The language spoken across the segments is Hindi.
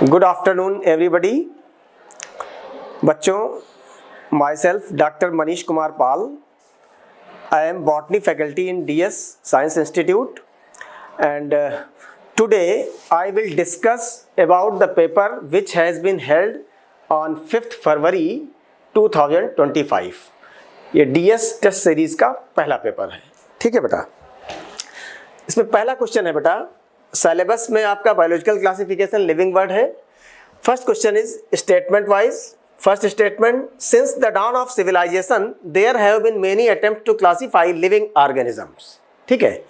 Good afternoon everybody. बच्चों, my self doctor Manish Kumar Pal, I am botany faculty in DS Science Institute, and today I will discuss about the paper which has been held on 5th February 2025। ये DS टेस्ट सीरीज का पहला पेपर है। ठीक है बेटा, इसमें पहला क्वेश्चन है बेटा, सिलेबस में आपका बायोलॉजिकल क्लासिफिकेशन लिविंग वर्ड है। First question is statement wise. First statement, since the dawn of civilisation there have been many attempt to classify living organisms. ठीक है,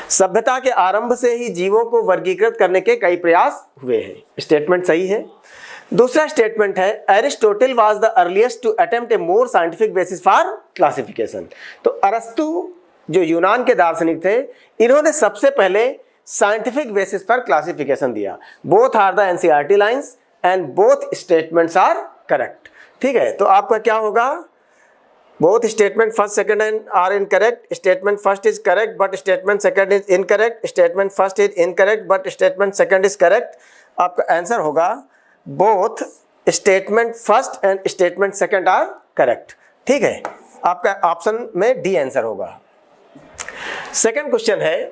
सभ्यता के आरंभ से ही जीवों को वर्गीकृत करने के कई प्रयास हुए हैं। स्टेटमेंट सही है। दूसरा स्टेटमेंट है, Aristotle was the earliest to attempt a more scientific basis for classification. तो अरस्तु जो यूनान के दार्शनिक थे, इन्होंने सबसे पहले साइंटिफिक बेसिस पर क्लासिफिकेशन दिया। Both are the NCERT lines and both statements are correct. ठीक है, तो आपका क्या होगा, both statement first second are incorrect. Statement first is correct but statement second is incorrect. Statement first is incorrect but statement second is correct. आपका आंसर होगा both statement first and statement second are correct. ठीक है, आपका ऑप्शन में डी आंसर होगा। सेकंड क्वेश्चन है,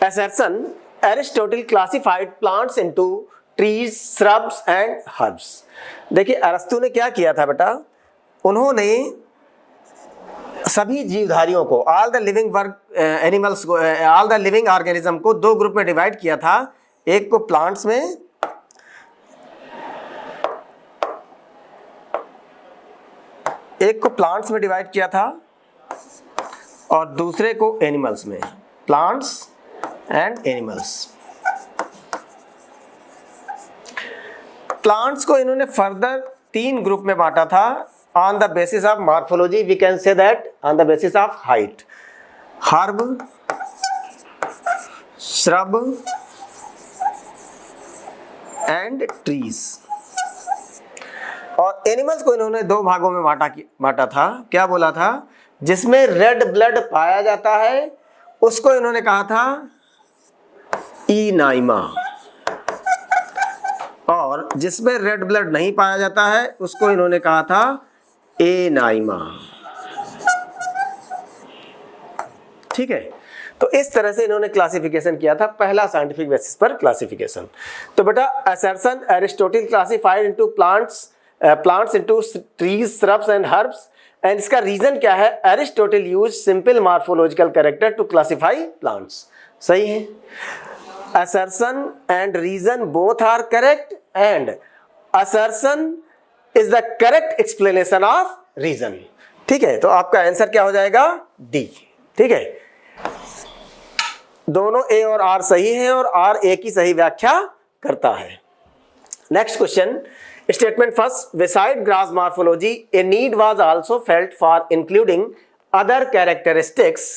assertion Aristotle classified plants into trees, shrubs and herbs। देखिए अरस्तु ने क्या किया था बेटा, उन्होंने सभी जीवधारियों को, ऑल द लिविंग एनिमल्स को, ऑल द लिविंग ऑर्गेनिज्म को दो ग्रुप में डिवाइड किया था। एक को प्लांट्स में, डिवाइड किया था और दूसरे को एनिमल्स में, प्लांट्स एंड एनिमल्स। प्लांट्स को इन्होंने फर्दर तीन ग्रुप में बांटा था। On the basis of morphology we can say that on the basis of height, herb, shrub and trees. और एनिमल्स को इन्होंने दो भागों में बांटा था। क्या बोला था, जिसमें रेड ब्लड पाया जाता है उसको इन्होंने कहा था इनाइमा, और जिसमें रेड ब्लड नहीं पाया जाता है उसको इन्होंने कहा था एनाइमा। ठीक है, तो इस तरह से इन्होंने क्लासिफिकेशन किया था, पहला साइंटिफिक बेसिस पर क्लासिफिकेशन। तो बेटा assertion Aristotle classified into plants into trees, shrubs and herbs, and इसका रीजन क्या है, Aristotle use simple morphological character to classify plants. सही है। assertion and reason both are correct and assertion is the correct explanation of reason। ठीक है, तो आपका आंसर क्या हो जाएगा, डी। ठीक है, दोनों ए और आर सही है और आर ए की सही व्याख्या करता है। Next question, statement first, beside gross morphology a need was also felt for including other characteristics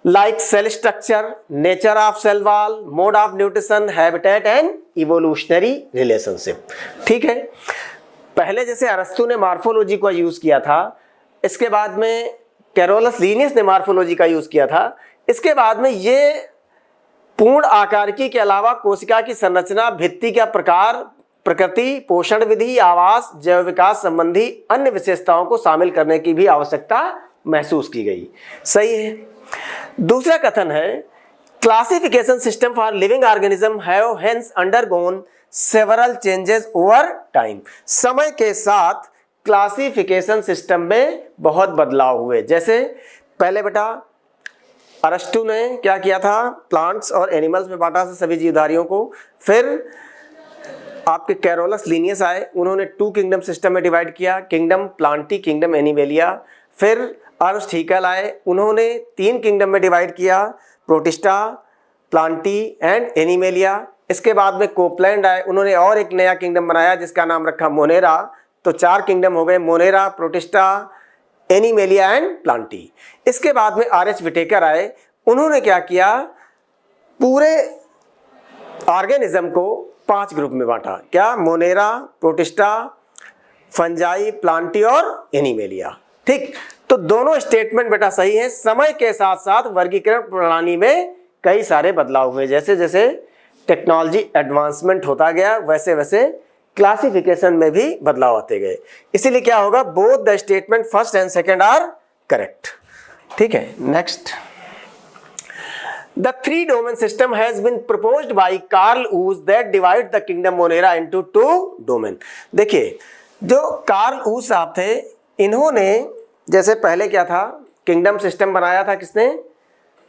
like cell structure, nature of cell wall, mode of nutrition, habitat and evolutionary relationship। ठीक है, पहले जैसे अरस्तु ने मॉर्फोलॉजी का यूज किया था, इसके बाद में कैरोलस लीनियस ने मॉर्फोलॉजी का यूज किया था, इसके बाद में ये पूर्ण आकारिकी के अलावा कोशिका की संरचना, भित्ति का प्रकार, प्रकृति, पोषण विधि, आवास, जैव विकास संबंधी अन्य विशेषताओं को शामिल करने की भी आवश्यकता महसूस की गई। सही है। दूसरा कथन है, classification system for living organism have hence undergone several changes over time. समय के साथ क्लासिफिकेशन सिस्टम में बहुत बदलाव हुए। जैसे पहले बेटा अरस्तु ने क्या किया था, प्लांट्स और एनिमल्स में बांटा था सभी जीवधारियों को। फिर आपके कैरोलस लीनियस आए, उन्होंने टू किंगडम सिस्टम में डिवाइड किया, किंगडम प्लांटी, किंगडम एनिमेलिया। फिर अर्नस्ट हैकेल आए, उन्होंने तीन किंगडम में डिवाइड किया, प्रोटिस्टा, प्लांटी एंड एनिमेलिया। इसके बाद में कोपलैंड आए, उन्होंने और एक नया किंगडम बनाया जिसका नाम रखा मोनेरा। तो चार किंगडम हो गए, Monera, protista, animalia and Plantae. इसके बाद में RH विटेकर आए, उन्होंने क्या किया, पूरे ऑर्गेनिज्म को 5 ग्रुप में बांटा। क्या, मोनेरा, प्रोटिस्टा, फंजाई, प्लांटी और एनिमेलिया। ठीक, तो दोनों स्टेटमेंट बेटा सही है। समय के साथ साथ वर्गीकरण प्रणाली में कई सारे बदलाव हुए। जैसे जैसे टेक्नोलॉजी एडवांसमेंट होता गया वैसे वैसे क्लासिफिकेशन में भी बदलाव आते गए, इसीलिए क्या होगा, both the statement first and second are correct. ठीक है, नेक्स्ट, द 3-domain system has been proposed by Carl Woese that divide the kingdom Monera into 2 domain। देखिए, जो कार्ल ऊज साहब थे, इन्होंने जैसे पहले क्या था, किंगडम सिस्टम बनाया था किसने,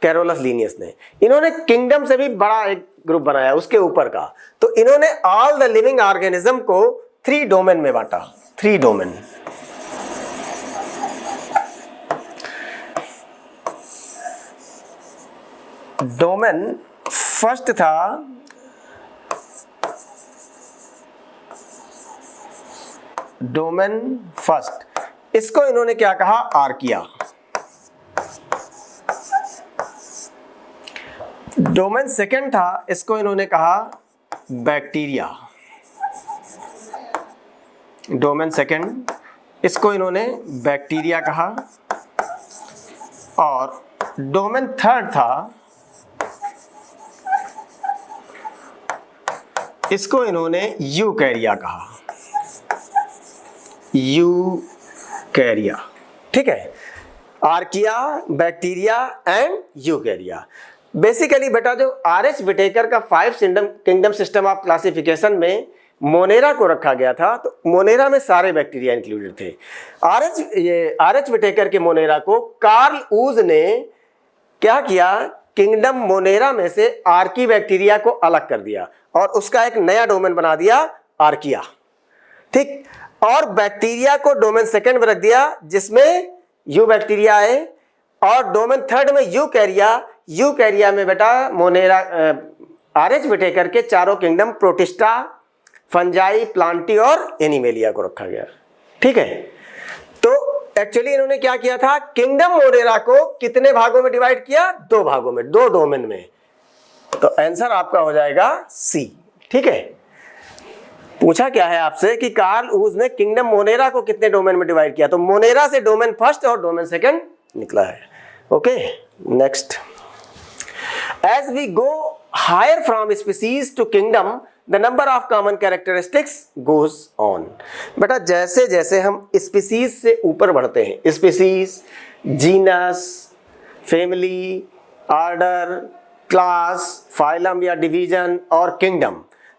कैरोलस लीनियस ने। इन्होंने किंगडम से भी बड़ा एक ग्रुप बनाया उसके ऊपर का, तो इन्होंने ऑल द लिविंग ऑर्गेनिज्म को 3 डोमेन में बांटा। 3 डोमेन, डोमेन फर्स्ट था डोमेन फर्स्ट, इसको इन्होंने क्या कहा, आर्किया। डोमेन सेकंड था, इसको इन्होंने कहा बैक्टीरिया। डोमेन सेकंड, इसको इन्होंने बैक्टीरिया कहा। और डोमेन थर्ड था, इसको इन्होंने यूकैरिया कहा। यूकैरिया, ठीक है, आर्किया, बैक्टीरिया एंड यूकैरिया। बेसिकली बेटा जो आर.एच. विटेकर का 5 किंगडम सिस्टम ऑफ क्लासिफिकेशन में मोनेरा को रखा गया था, तो मोनेरा में सारे बैक्टीरिया इंक्लूडेड थे। आर.एच. विटेकर के मोनेरा को कार्ल ऊज ने क्या किया, किंगडम मोनेरा में से आर्की बैक्टीरिया को अलग कर दिया और उसका एक नया डोमेन बना दिया, आर्किया। ठीक, और बैक्टीरिया को डोमेन सेकंड में रख दिया जिसमें यू बैक्टीरिया है, और डोमेन थर्ड में यूकैरिया। यूकैरिया में बेटा मोनेरा आर.एच. विटेकर के चारों किंगडम प्रोटिस्टा, फंजाई, प्लांटी और एनिमेलिया को रखा गया। ठीक है, तो एक्चुअली इन्होंने क्या किया था, किंगडम मोनेरा को कितने भागों में डिवाइड किया, 2 भागों में, 2 डोमेन में। तो आंसर आपका हो जाएगा सी। ठीक है, पूछा क्या है आपसे कि कार्ल ऊज ने किंगडम मोनेरा को कितने डोमेन में डिवाइड किया, तो मोनेरा से डोमेन फर्स्ट और डोमेन सेकंड निकला है। Okay, next, as we go higher from species to kingdom the number of common characteristics goes on. बेटा जैसे जैसे हम स्पीसीज से ऊपर बढ़ते हैं, species, genus, family, order, class, phylum या डिवीजन और किंगडम,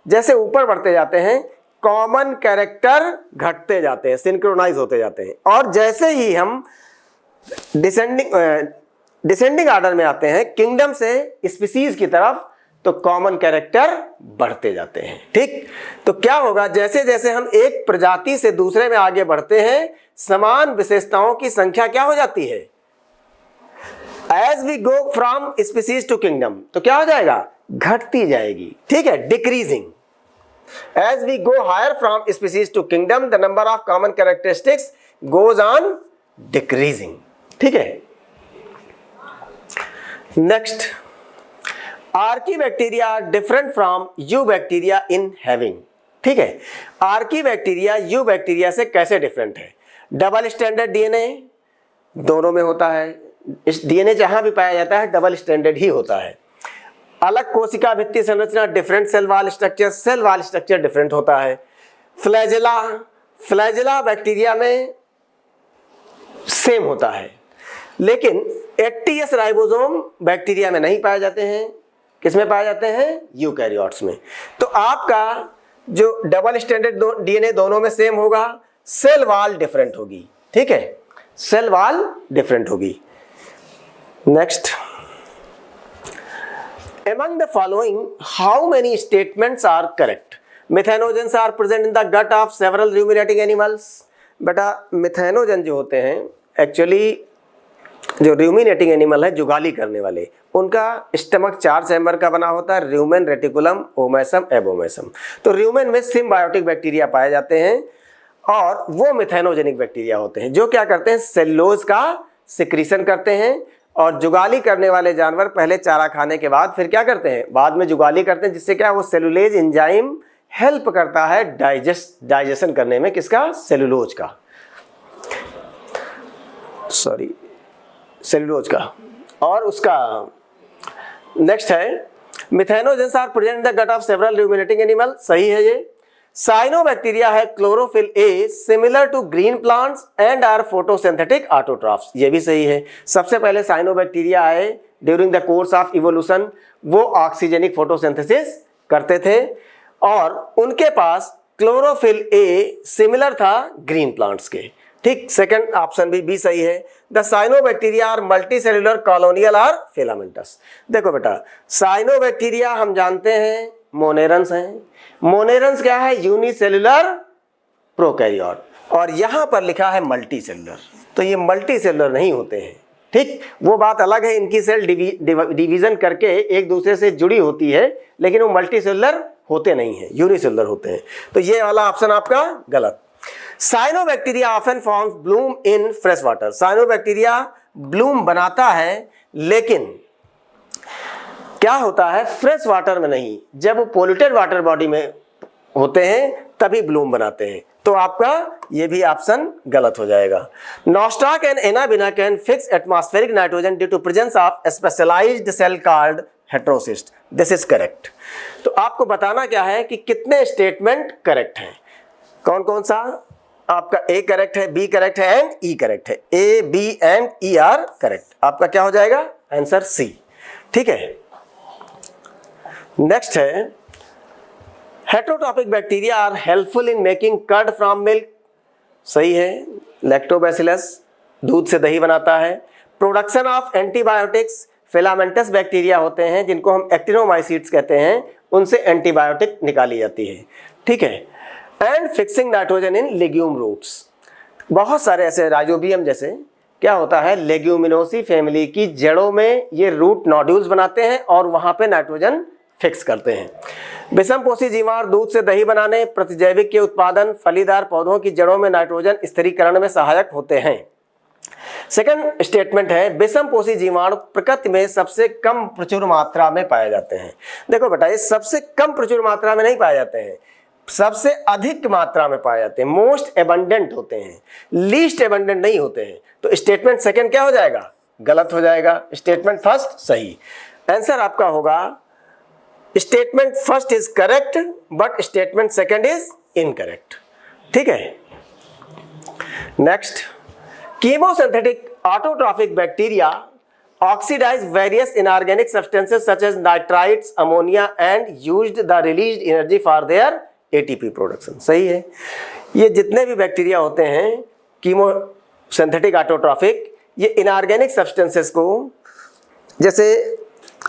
जैसे ऊपर बढ़ते जाते हैं कॉमन कैरेक्टर घटते जाते हैं, सिंक्रोनाइज होते जाते हैं। और जैसे ही हम डिसेंडिंग ऑर्डर में आते हैं किंगडम से स्पीसीज की तरफ, तो कॉमन कैरेक्टर बढ़ते जाते हैं। ठीक, तो क्या होगा, जैसे जैसे हम एक प्रजाति से दूसरे में आगे बढ़ते हैं समान विशेषताओं की संख्या क्या हो जाती है, as we go from species to kingdom, तो क्या हो जाएगा, घटती जाएगी। ठीक है, decreasing. As we go higher from species to kingdom the number of common characteristics goes on decreasing. ठीक है, next, archaebacteria different from eubacteria in having. ठीक है, आर्की बैक्टीरिया यू बैक्टीरिया से कैसे डिफरेंट है, डबल स्टैंडर्ड डीएनए दोनों में होता है, इस डीएनए जहां भी पाया जाता है डबल स्टैंडर्ड ही होता है। अलग कोशिका भित्ति संरचना, different cell wall structure different होता है। फ्लैजेला बैक्टीरिया में सेम होता है, लेकिन 80S राइबोसोम बैक्टीरिया में नहीं पाए जाते हैं। किसमें पाए जाते हैं, यूकैरियोट्स में। तो आपका जो डबल स्टैंडर्ड डीएनए दोनों में सेम होगा, सेल वॉल डिफरेंट होगी। ठीक है, सेल वॉल डिफरेंट होगी। Next, among the following how many statements are correct? Methanogens are present in the gut of several ruminating animals। बेटा मिथेनोजन जो होते हैं एक्चुअली जो रूमिनेटिंग एनिमल है, जुगाली करने वाले, उनका स्टमक 4 चैम्बर का बना होता है, रूमेन, रेटिकुलम, ओमेसम, एबोमेसम। तो रूमेन में सिम्बायोटिक बैक्टीरिया पाए जाते हैं और वो मिथेनोजेनिक बैक्टीरिया होते हैं जो क्या करते हैं, सेलुलोज का सिक्रीशन करते हैं। और जुगाली करने वाले जानवर पहले चारा खाने के बाद फिर क्या करते हैं, बाद में जुगाली करते हैं, जिससे क्या वो सेलुलेज एंजाइम हेल्प करता है डाइजेशन करने में, किसका, सेलुलोज का, सेलुलोज का। और उसका नेक्स्ट है methanogens are present in the gut of several ruminating animal, सही है ये। साइनोबैक्टीरिया है chlorophyll a similar to green plants and are photosynthetic autotrophs, ये भी सही है। सबसे पहले साइनोबैक्टीरिया आए during the course of evolution, वो ऑक्सीजेनिक फोटोसिंथेसिस करते थे और उनके पास क्लोरोफिल ए सिमिलर था ग्रीन प्लांट्स के, ठीक। सेकंड ऑप्शन भी सही है। The cyanobacteria are multicellular colonial or filamentous. देखो बेटा, साइनोबैक्टीरिया हम जानते हैं मोनेरंस हैं। मोनेरंस क्या है? यूनिसेल्युलर प्रोकैरियोट, और यहां पर लिखा है मल्टीसेल्युलर, तो ये मल्टीसेल्युलर नहीं होते हैं, ठीक। वो बात अलग है, इनकी सेल डिवीजन करके एक दूसरे से जुड़ी होती है, लेकिन वो मल्टीसेल्युलर होते नहीं है, यूनिसेल्युलर होते हैं। तो ये वाला ऑप्शन आपका गलत। साइनोबैक्टीरिया ऑफन फॉर्म्स ब्लूम इन फ्रेश वाटर। साइनोबैक्टीरिया ब्लूम बनाता है, लेकिन क्या होता है, फ्रेश वाटर में नहीं। जब वो पोल्यूटेड वाटर बॉडी में होते हैं तभी ब्लूम बनाते हैं, तो आपका ये भी ऑप्शन गलत हो जाएगा। Nostoc and Anabaena can fix atmospheric nitrogen due to presence of specialised cell called heterocyst, this is correct. तो आपको बताना क्या है कि कितने स्टेटमेंट करेक्ट हैं, कौन कौन सा आपका ए करेक्ट है, बी करेक्ट है एंड ई करेक्ट है। A, B and E are correct. आपका क्या हो जाएगा? आंसर सी, ठीक है। नेक्स्ट है, heterotrophic bacteria are helpful in making curd from milk, सही है। लैक्टोबैसिलस दूध से दही बनाता है। Production of antibiotics, filamentous bacteria होते हैं जिनको हम एक्टिनोमाइसीट्स कहते हैं, उनसे एंटीबायोटिक निकाली जाती है, ठीक है। And fixing nitrogen in legume roots, बहुत सारे ऐसे राइजोबियम जैसे क्या होता है, लेग्यूमिनोसी फैमिली की जड़ों में ये रूट नोड्यूल्स बनाते हैं और वहां पे नाइट्रोजन फिक्स करते हैं। विषमपोषी जीवाणु दूध से दही बनाने, प्रतिजैविक के उत्पादन, फलीदार पौधों की जड़ों में नाइट्रोजन स्थिरीकरण में सहायक होते हैं। सेकंड स्टेटमेंट है, विषमपोषी जीवाणु प्रकृति में सबसे कम प्रचुर मात्रा में पाए जाते हैं। देखो बेटा, ये सबसे कम प्रचुर मात्रा में नहीं पाए जाते हैं, सबसे अधिक मात्रा में पाए जाते हैं, मोस्ट एबंडेंट होते हैं, लीस्ट एबंडेंट नहीं होते हैं। तो स्टेटमेंट सेकंड क्या हो जाएगा? गलत हो जाएगा। स्टेटमेंट फर्स्ट सही। आंसर आपका होगा statement first is correct but statement second is incorrect, ठीक है। Next, chemosynthetic autotrophic bacteria oxidize various inorganic substances such as nitrites, ammonia and used the released energy for their ATP production, सही है। ये जितने भी बैक्टीरिया होते हैं कीमोसिंथेटिक ऑटोट्रॉफिक, ये इनऑर्गेनिक सब्सटेंसेस को, जैसे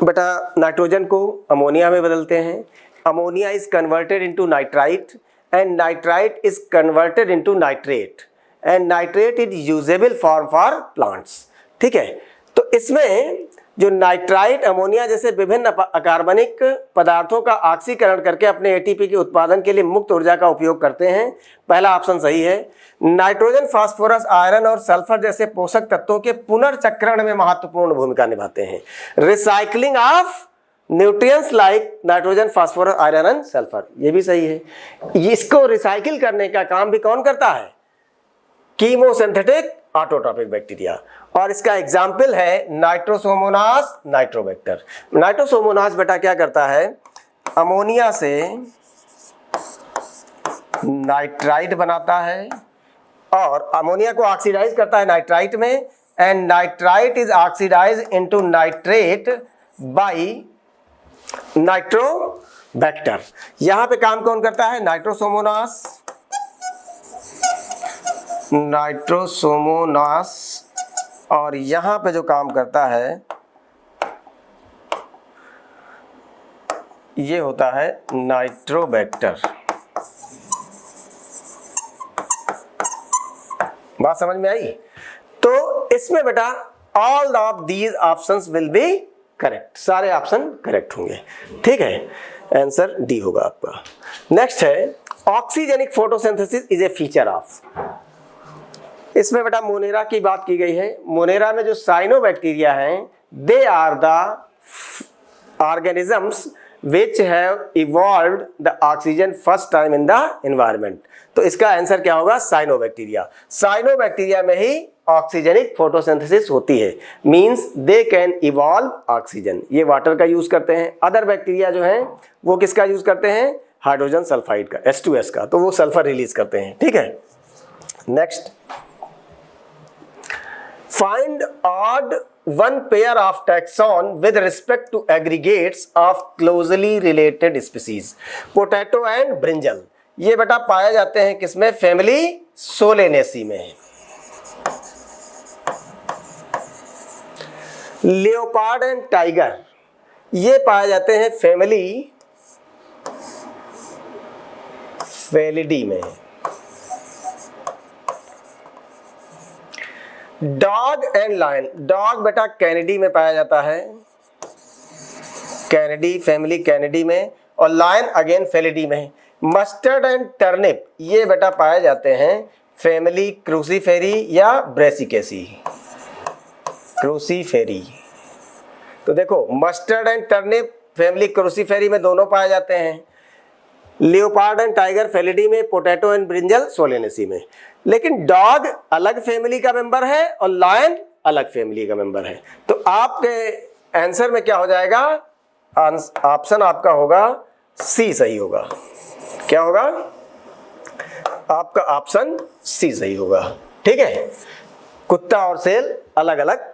बेटा नाइट्रोजन को अमोनिया में बदलते हैं, ammonia is converted into nitrite and nitrite is converted into nitrate and nitrate is usable form for plants, ठीक है। तो इसमें जो नाइट्राइट अमोनिया जैसे विभिन्न अकार्बनिक पदार्थों का ऑक्सीकरण करके अपने एटीपी के उत्पादन के लिए मुक्त ऊर्जा का उपयोग करते हैं। पहला ऑप्शन सही है। नाइट्रोजन, फास्फोरस, आयरन और सल्फर जैसे पोषक तत्वों के पुनर्चक्रण में महत्वपूर्ण भूमिका निभाते हैं। Recycling of nutrients like nitrogen, phosphorus, iron and sulphur, ये भी सही है। इसको रिसाइकिल करने का काम भी कौन करता है? Chemosynthetic autotrophic bacteria. और इसका एग्जाम्पल है नाइट्रोसोमोनास नाइट्रोबैक्टर। नाइट्रोसोमोनास बेटा क्या करता है? अमोनिया से नाइट्राइट बनाता है और अमोनिया को ऑक्सीडाइज करता है नाइट्राइट में, and nitrite is oxidise into nitrate by nitrobacter. यहां पे काम कौन करता है? नाइट्रोसोमोनास, और यहां पे जो काम करता है ये होता है नाइट्रोबैक्टर। बात समझ में आई? तो इसमें बेटा all of these options will be correct, सारे ऑप्शन करेक्ट होंगे, ठीक है। आंसर डी होगा आपका। नेक्स्ट है, oxygenic photosynthesis is a feature of. इसमें बेटा मोनेरा की बात की गई है। मोनेरा में जो साइनोबैक्टीरिया हैं, they are the organisms which have evolved the oxygen first time in the environment. तो इसका आंसर क्या होगा? साइनोबैक्टीरिया। साइनोबैक्टीरिया में ही ऑक्सीजनिक फोटोसिंथेसिस होती है, means they can evolve oxygen. ये वाटर का यूज करते हैं। अदर बैक्टीरिया जो हैं वो किसका यूज करते हैं? हाइड्रोजन सल्फाइड का, H2S का, तो वो सल्फर रिलीज करते हैं। ठीक है, next, find odd one pair of taxon with respect to aggregates of closely related species. Potato and brinjal ये बेटा पाए जाते हैं किसमें? फैमिली सोलेनेसी में। लियोपार्ड एंड टाइगर ये पाए जाते हैं फैमिली फेलिडी में। डॉग एंड लायन, डॉग बेटा कैनिडी में पाया जाता है, कैनिडी, फैमिली कैनिडी में, और लायन अगेन फेलिडी में। मस्टर्ड एंड टर्निप ये बेटा पाए जाते हैं फैमिली क्रूसीफेरी या ब्रेसिकेसी, क्रूसीफेरी। तो देखो मस्टर्ड एंड टर्निप फैमिली क्रूसीफेरी में दोनों पाए जाते हैं, लियोपार्ड एंड टाइगर फेलिडी में, पोटैटो एंड ब्रिंजल सोलेनेसी में। लेकिन डॉग अलग फैमिली का मेंबर है और लायन अलग फैमिली का मेंबर है। तो आपके आंसर में क्या हो जाएगा? ऑप्शन आपका होगा सी सही होगा। क्या होगा? आपका ऑप्शन सी सही होगा। ठीक है, कुत्ता और सेल अलग अलग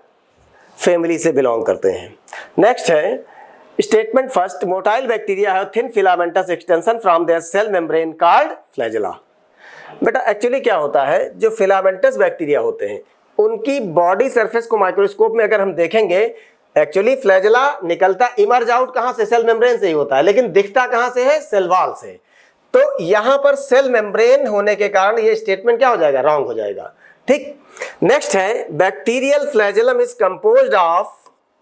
फैमिली से बिलोंग करते हैं। नेक्स्ट है statement first, motile bacteria have thin filamentous extension from their cell membrane called flagella. बेटा एक्चुअली क्या होता है, जो फिलामेंटस बैक्टीरिया होते हैं उनकी बॉडी सरफेस को माइक्रोस्कोप में अगर हम देखेंगे, एक्चुअली फ्लैजेला निकलता इमर्ज आउट कहां से? सेल मेम्ब्रेन से ही होता है, लेकिन दिखता कहां से है? सेल वॉल से। तो यहां पर सेल मेम्ब्रेन होने के कारण ये स्टेटमेंट क्या हो जाएगा? रॉन्ग हो जाएगा। ठीक, नेक्स्ट है bacterial flagellum is composed of,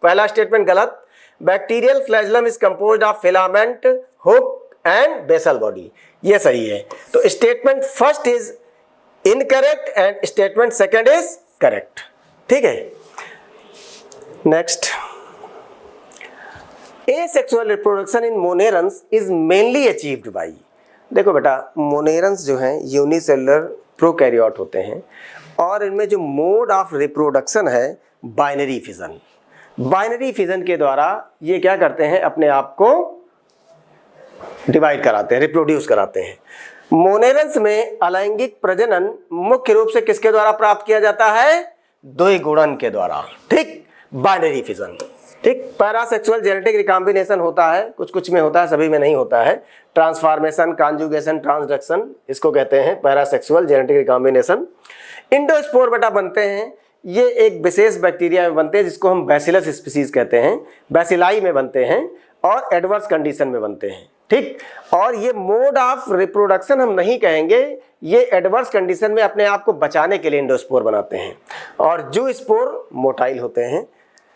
पहला स्टेटमेंट गलत, bacterial flagellum is composed of filament, hook and basal body, ये सही है। तो statement first is incorrect and statement second is correct. ठीक है, next, asexual reproduction in monerans is mainly achieved by. देखो बेटा मोनेरंस जो हैं यूनिसेलुलर प्रोकैरियोट होते हैं और इनमें जो मोड ऑफ रिप्रोडक्शन है बाइनरी फिजन। बाइनरी फिजन के द्वारा ये क्या करते हैं? अपने आप को डिवाइड कराते हैं, रिप्रोड्यूस कराते हैं। मोनेरंस में अलैंगिक प्रजनन मुख्य रूप से किसके द्वारा प्राप्त किया जाता है? द्विगुणन के द्वारा। ठीक, बाइनरी फिजन। ठीक, पैरासेक्सुअल जेनेटिक रिकॉम्बिनेशन होता है, कुछ कुछ में होता है, सभी में नहीं होता है। ट्रांसफॉर्मेशन, कॉन्जुगेशन, ट्रांसडक्शन, इसको कहते हैं पैरासेक्सुअल जेनेटिक रिकॉम्बिनेशन। इंडोस्पोर बेटा बनते हैं, ये एक विशेष बैक्टीरिया में बनते हैं जिसको हम बैसिलस स्पीसीज कहते हैं, बैसिलाई में बनते हैं और एडवर्स कंडीशन में बनते हैं। ठीक, और ये मोड ऑफ रिप्रोडक्शन हम नहीं कहेंगे, ये एडवर्स कंडीशन में अपने आप को बचाने के लिए इंडोस्पोर बनाते हैं। और जो स्पोर मोटाइल होते हैं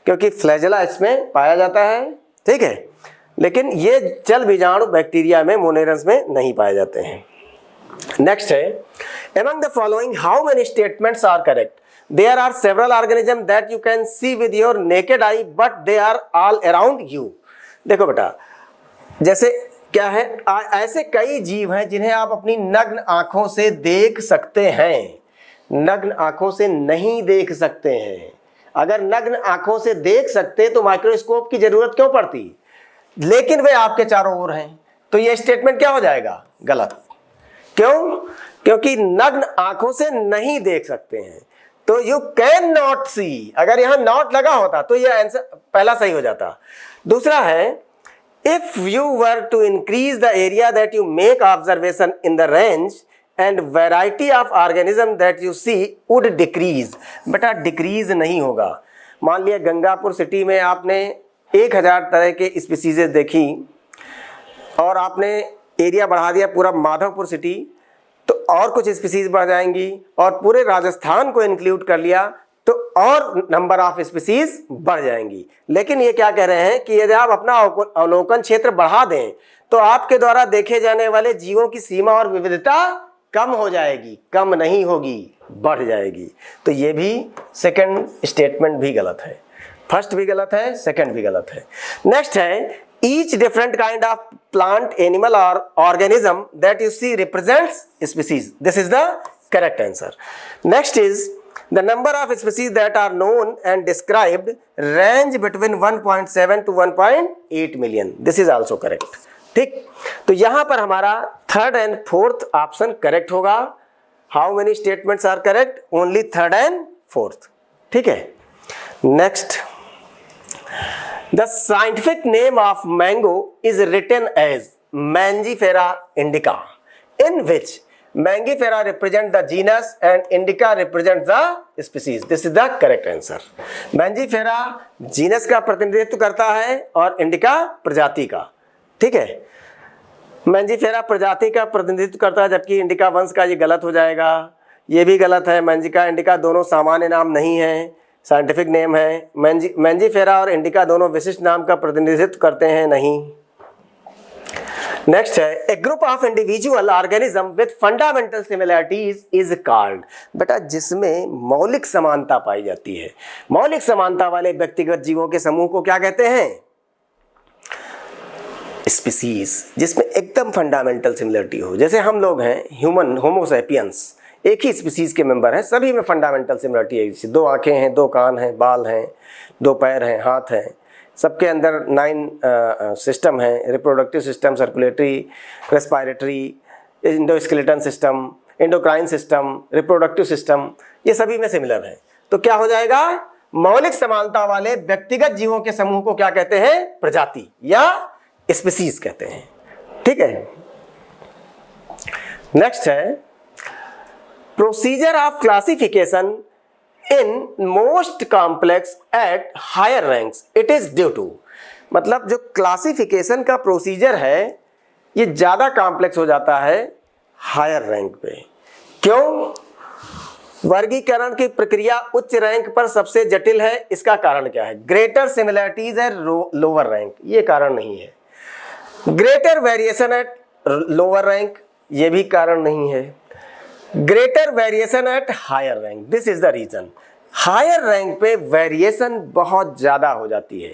क्योंकि फ्लैजेला इसमें पाया जाता है। ठीक है, लेकिन ये चल बीजाणु बैक्टीरिया में, मोनेरंस में नहीं पाए जाते हैं। नेक्स्ट है, among the following how many statements are correct? There are several organisms that you can see with your naked eye but they are all around you. देखो बेटा, जैसे क्या है, ऐसे कई जीव हैं जिन्हें आप अपनी नग्न आंखों से देख सकते हैं, नग्न आंखों से नहीं देख सकते हैं। अगर नग्न आंखों से देख सकते तो माइक्रोस्कोप की जरूरत क्यों पड़ती? लेकिन वे आपके चारों ओर हैं, तो ये स्टेटमेंट क्या हो जाएगा? गलत। क्यों? क्योंकि नग्न आंखों से नहीं देख सकते हैं, तो यू कैन नॉट सी, अगर यहां नॉट लगा होता तो ये आंसर पहला सही हो जाता। दूसरा है, if you were to increase the area that you make observation in the range and variety of organism that you see would decrease. बेटा डिक्रीज नहीं होगा। मान लिया गंगापुर सिटी में आपने 1000 तरह के स्पीसीज देखी और आपने एरिया बढ़ा दिया पूरा माधवपुर सिटी, तो और कुछ स्पीसीज बढ़ जाएंगी, और पूरे राजस्थान को इंक्लूड कर लिया तो और नंबर ऑफ स्पीसीज बढ़ जाएंगी। लेकिन ये क्या कह रहे हैं कि यदि आप अपना अवलोकन क्षेत्र बढ़ा दें तो आपके द्वारा देखे जाने वाले जीवों की सीमा और विविधता कम हो जाएगी, कम नहीं होगी, बढ़ जाएगी। तो ये भी सेकंड स्टेटमेंट भी गलत है, फर्स्ट भी गलत है, सेकंड भी गलत है। नेक्स्ट है, each different kind of plant, animal or organism that you see represents species. This is the correct answer. Next is the number of species that are known and described range between 1.7 to 1.8 million. This is also correct. ठीक, तो यहां पर हमारा third and fourth option correct होगा. How many statements are correct? Only third and fourth. ठीक है. Next, the scientific name of mango is written as Mangifera indica, in which Mangifera represent the genus and indica represent the species. This is the correct answer. Mangifera genus का प्रतिनिधित्व करता है और indica प्रजाति का. ठीक है. Mangifera प्रजाति का प्रतिनिधित्व करता है, जबकि indica वंश का ये गलत हो जाएगा. ये भी गलत है. Mangica indica दोनों सामान्य नाम नहीं है, साइंटिफिक नेम है. मैंजीफेरा और इंडिका दोनों विशिष्ट नाम का प्रतिनिधित्व करते हैं नहीं. नेक्स्ट है, a group of individual organism with fundamental similarities is called. बेटा, जिसमें मौलिक समानता पाई जाती है, मौलिक समानता वाले व्यक्तिगत जीवों के समूह को क्या कहते हैं? स्पीसीज. जिसमें एकदम फंडामेंटल सिमिलरिटी हो, जैसे हम लोग हैं ह्यूमन, होमोसेपियंस, एक ही स्पीसीज के मेंबर हैं, सभी में फंडामेंटल सिमिलरिटी है. जैसे 2 आंखें हैं, 2 कान हैं, बाल हैं, 2 पैर हैं, हाथ हैं. सबके अंदर 9 सिस्टम हैं: reproductive system, circulatory, respiratory, endoskeleton system, endocrine system, reproductive system. ये सभी में सिमिलर हैं. तो क्या हो जाएगा? मौलिक समानता वाले व्यक्तिगत जीवों के समूह को क्या कहते हैं? प्रजाति या स्पीसीज कहते हैं. ठीक है. नेक्स्ट है, procedure of classification in most complex at higher ranks it is due to. मतलब जो क्लासिफिकेशन का प्रोसीजर है ये ज़्यादा कॉम्प्लेक्स हो जाता है हायर रैंक पे. क्यों? वर्गीकरण की प्रक्रिया उच्च रैंक पर सबसे जटिल है. इसका कारण क्या है? ग्रेटर सिमिलरिटीज है लोअर रैंक, ये कारण नहीं है. Greater variation at lower rank, ये भी कारण नहीं है. Greater variation at higher rank, this is the reason. Higher rank पे वेरिएशन बहुत ज़्यादा हो जाती है,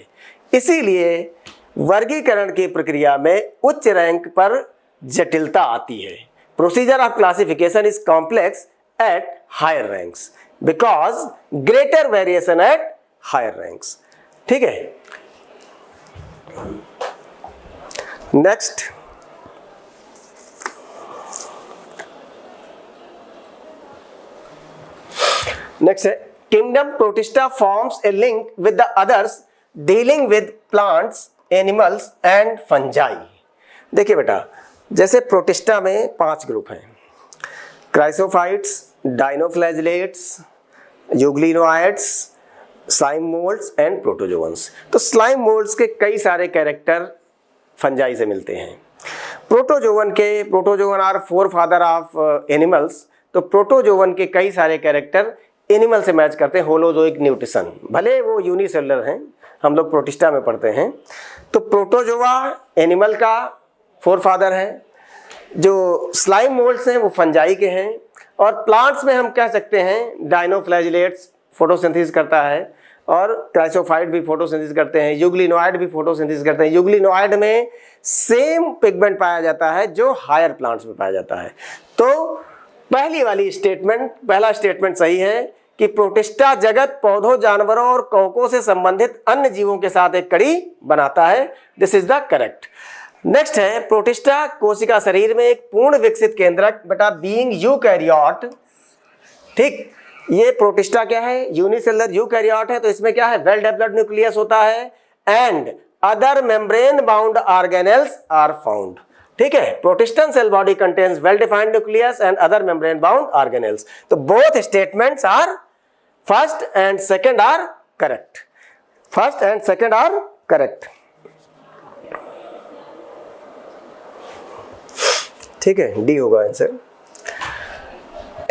इसीलिए वर्गीकरण की प्रक्रिया में उच्च रैंक पर जटिलता आती है. Procedure of classification is complex at higher ranks because greater variation at higher ranks. ठीक है. नेक्स्ट, नेक्स्ट है, kingdom protista forms a link with the others dealing with plants, animals and fungi. देखिए बेटा, जैसे प्रोटिस्टा में 5 ग्रुप हैं: chrysophytes, dinoflagellates, euglenoids, slime moulds and protozoans. तो स्लाइम मोल्ड्स के कई सारे कैरेक्टर फंजाई से मिलते हैं. Protozoan are forefather of animals. तो प्रोटोजोवन के कई सारे कैरेक्टर एनिमल से मैच करते हैं. होलोजोइक न्यूट्रिशन, भले वो यूनिसेलुलर हैं, हम लोग प्रोटिस्टा में पढ़ते हैं. तो प्रोटोजोआ एनिमल का फोर फादर है. जो स्लाइम मोल्ड्स हैं वो फंजाई के हैं. और प्लांट्स में हम कह सकते हैं डाइनोफ्लैजिलेट्स फोटोसिंथेसिस करता है, और क्राइसोफाइट भी फोटोसिंथेसिस करते हैं, यूग्लिनोइड भी फोटोसिंथेसिस करते हैं. यूग्लिनोइड में सेम पिगमेंट पाया जाता है जो हायर प्लांट्स में पाया जाता है. तो पहला स्टेटमेंट सही है कि प्रोटिस्टा जगत पौधों, जानवरों और कवकों से संबंधित अन्य जीवों के साथ एक कड़ी बनाता है. This is the correct. Next है, प्रोटिस्टा कोशिका शरीर में एक पूर्ण विकसित केंद्रक, बेटा बीइंग यूकैरियोट. ठीक, ये प्रोटिस्टा क्या है? यूनिसेलुलर यूकैरियोट है. तो इसमें क्या है? वेल डेवलप्ड न्यूक्लियस होता है and other membrane bound organelles are found. ठीक है. Protistan cell body contains well defined nucleus and other membrane bound organelles. तो both statements are first and second are correct. First and second are correct. ठीक है, डी होगा answer.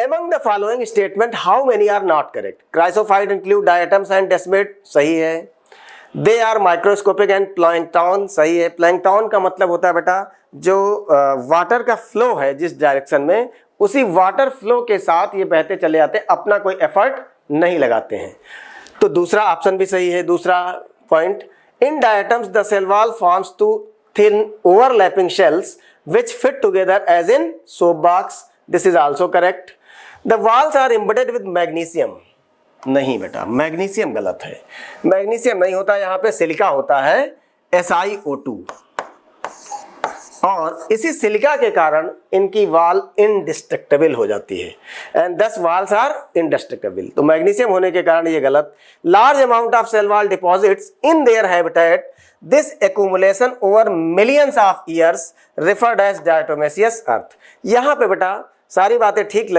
Among the following statement, how many are not correct? Chrysophyte include diatoms and desmate, सही है. They are microscopic and plankton, सही है. Plankton का मतलब होता है बेटा जो वाटर का फ्लो है जिस डायरेक्शन में, उसी वाटर फ्लो के साथ ये बहते चले जाते हैं, अपना कोई एफर्ट नहीं लगाते हैं. तो दूसरा ऑप्शन भी सही है. दूसरा point, In diatoms, the cell wall forms two thin overlapping shells which fit together as in soap box. This is also correct. The walls are embedded with magnesium. नहीं बेटा, मैग्नीशियम गलत है, मैग्नीशियम नहीं होता, यहाँ पे सिलिका होता है SiO2, और इसी सिलिका के कारण इनकी वाल इंडिस्ट्रक्टेबल हो जाती है, and these walls are indestructible. तो मैग्नीशियम होने के कारण ये गलत। Large amount of cell wall deposits in their habitat, this accumulation over millions of years referred as diatomaceous earth. यहाँ पे बेटा सारी बातें ठीक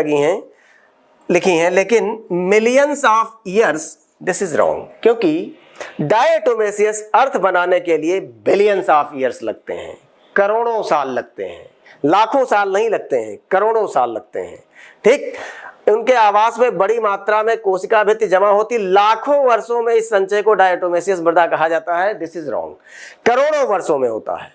लिखी हैं, लेकिन millions of years this is wrong, क्योंकि डायटोमेसियस अर्थ बनाने के लिए बिलियंस ऑफ ईयर्स लगते हैं, करोड़ों साल लगते हैं, लाखों साल नहीं लगते हैं, करोड़ों साल लगते हैं। ठीक, उनके आवास में बड़ी मात्रा में कोशिका भित्ति जमा होती, लाखों वर्षों में इस संचय को डायटोमेसियस मृदा कहा जाता है। दिस इज रॉन्ग, करोड़ों वर्षों में होता है।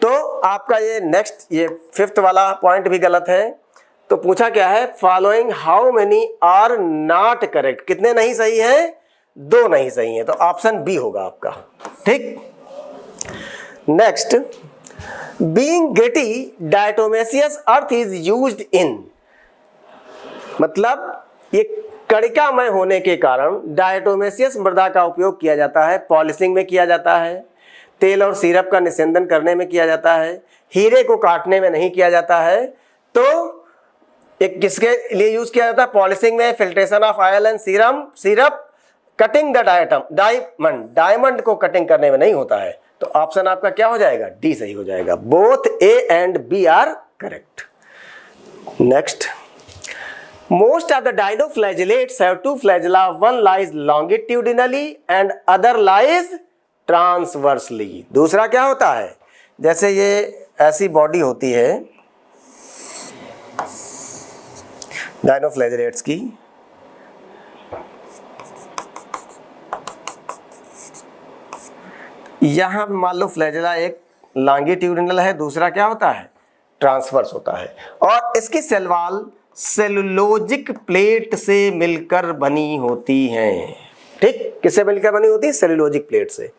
तो आपका ये नेक्स्ट, ये 5th वाला पॉइंट भी गलत है। तो पूछा क्या है, following how many are not correct, कितने नहीं सही है, 2 नहीं सही है, तो ऑप्शन बी होगा आपका। ठीक, next, being gritty diatomaceous earth is used in, मतलब ये कणिकामय होने के कारण डायटोमेसियस मृदा का उपयोग किया जाता है, पॉलिशिंग में किया जाता है, तेल और सिरप का निस्यंदन करने में किया जाता है, हीरे को काटने में नहीं किया जाता है। तो एक किसके लिए यूज किया जाता है, पॉलिशिंग में, filtration of oil and syrup, cutting the diamond को कटिंग करने में नहीं होता है। तो ऑप्शन आपका क्या हो जाएगा, डी सही हो जाएगा। Both A and B are correct. Next, most of the dinoflagellates have 2 flagella, one lies longitudinally and other lies transversely। दूसरा क्या होता है, जैसे ये ऐसी बॉडी होती है डाइनोफ्लैजिलेट्स की, यहां मान लो फ्लैजेला एक लॉन्गिट्यूडिनल है, दूसरा क्या होता है, ट्रांसवर्स होता है, और इसकी सेल वॉल सेलुलोजिक प्लेट से मिलकर बनी होती है। ठीक, किससे मिलकर बनी होती है, सेलुलोजिक प्लेट से।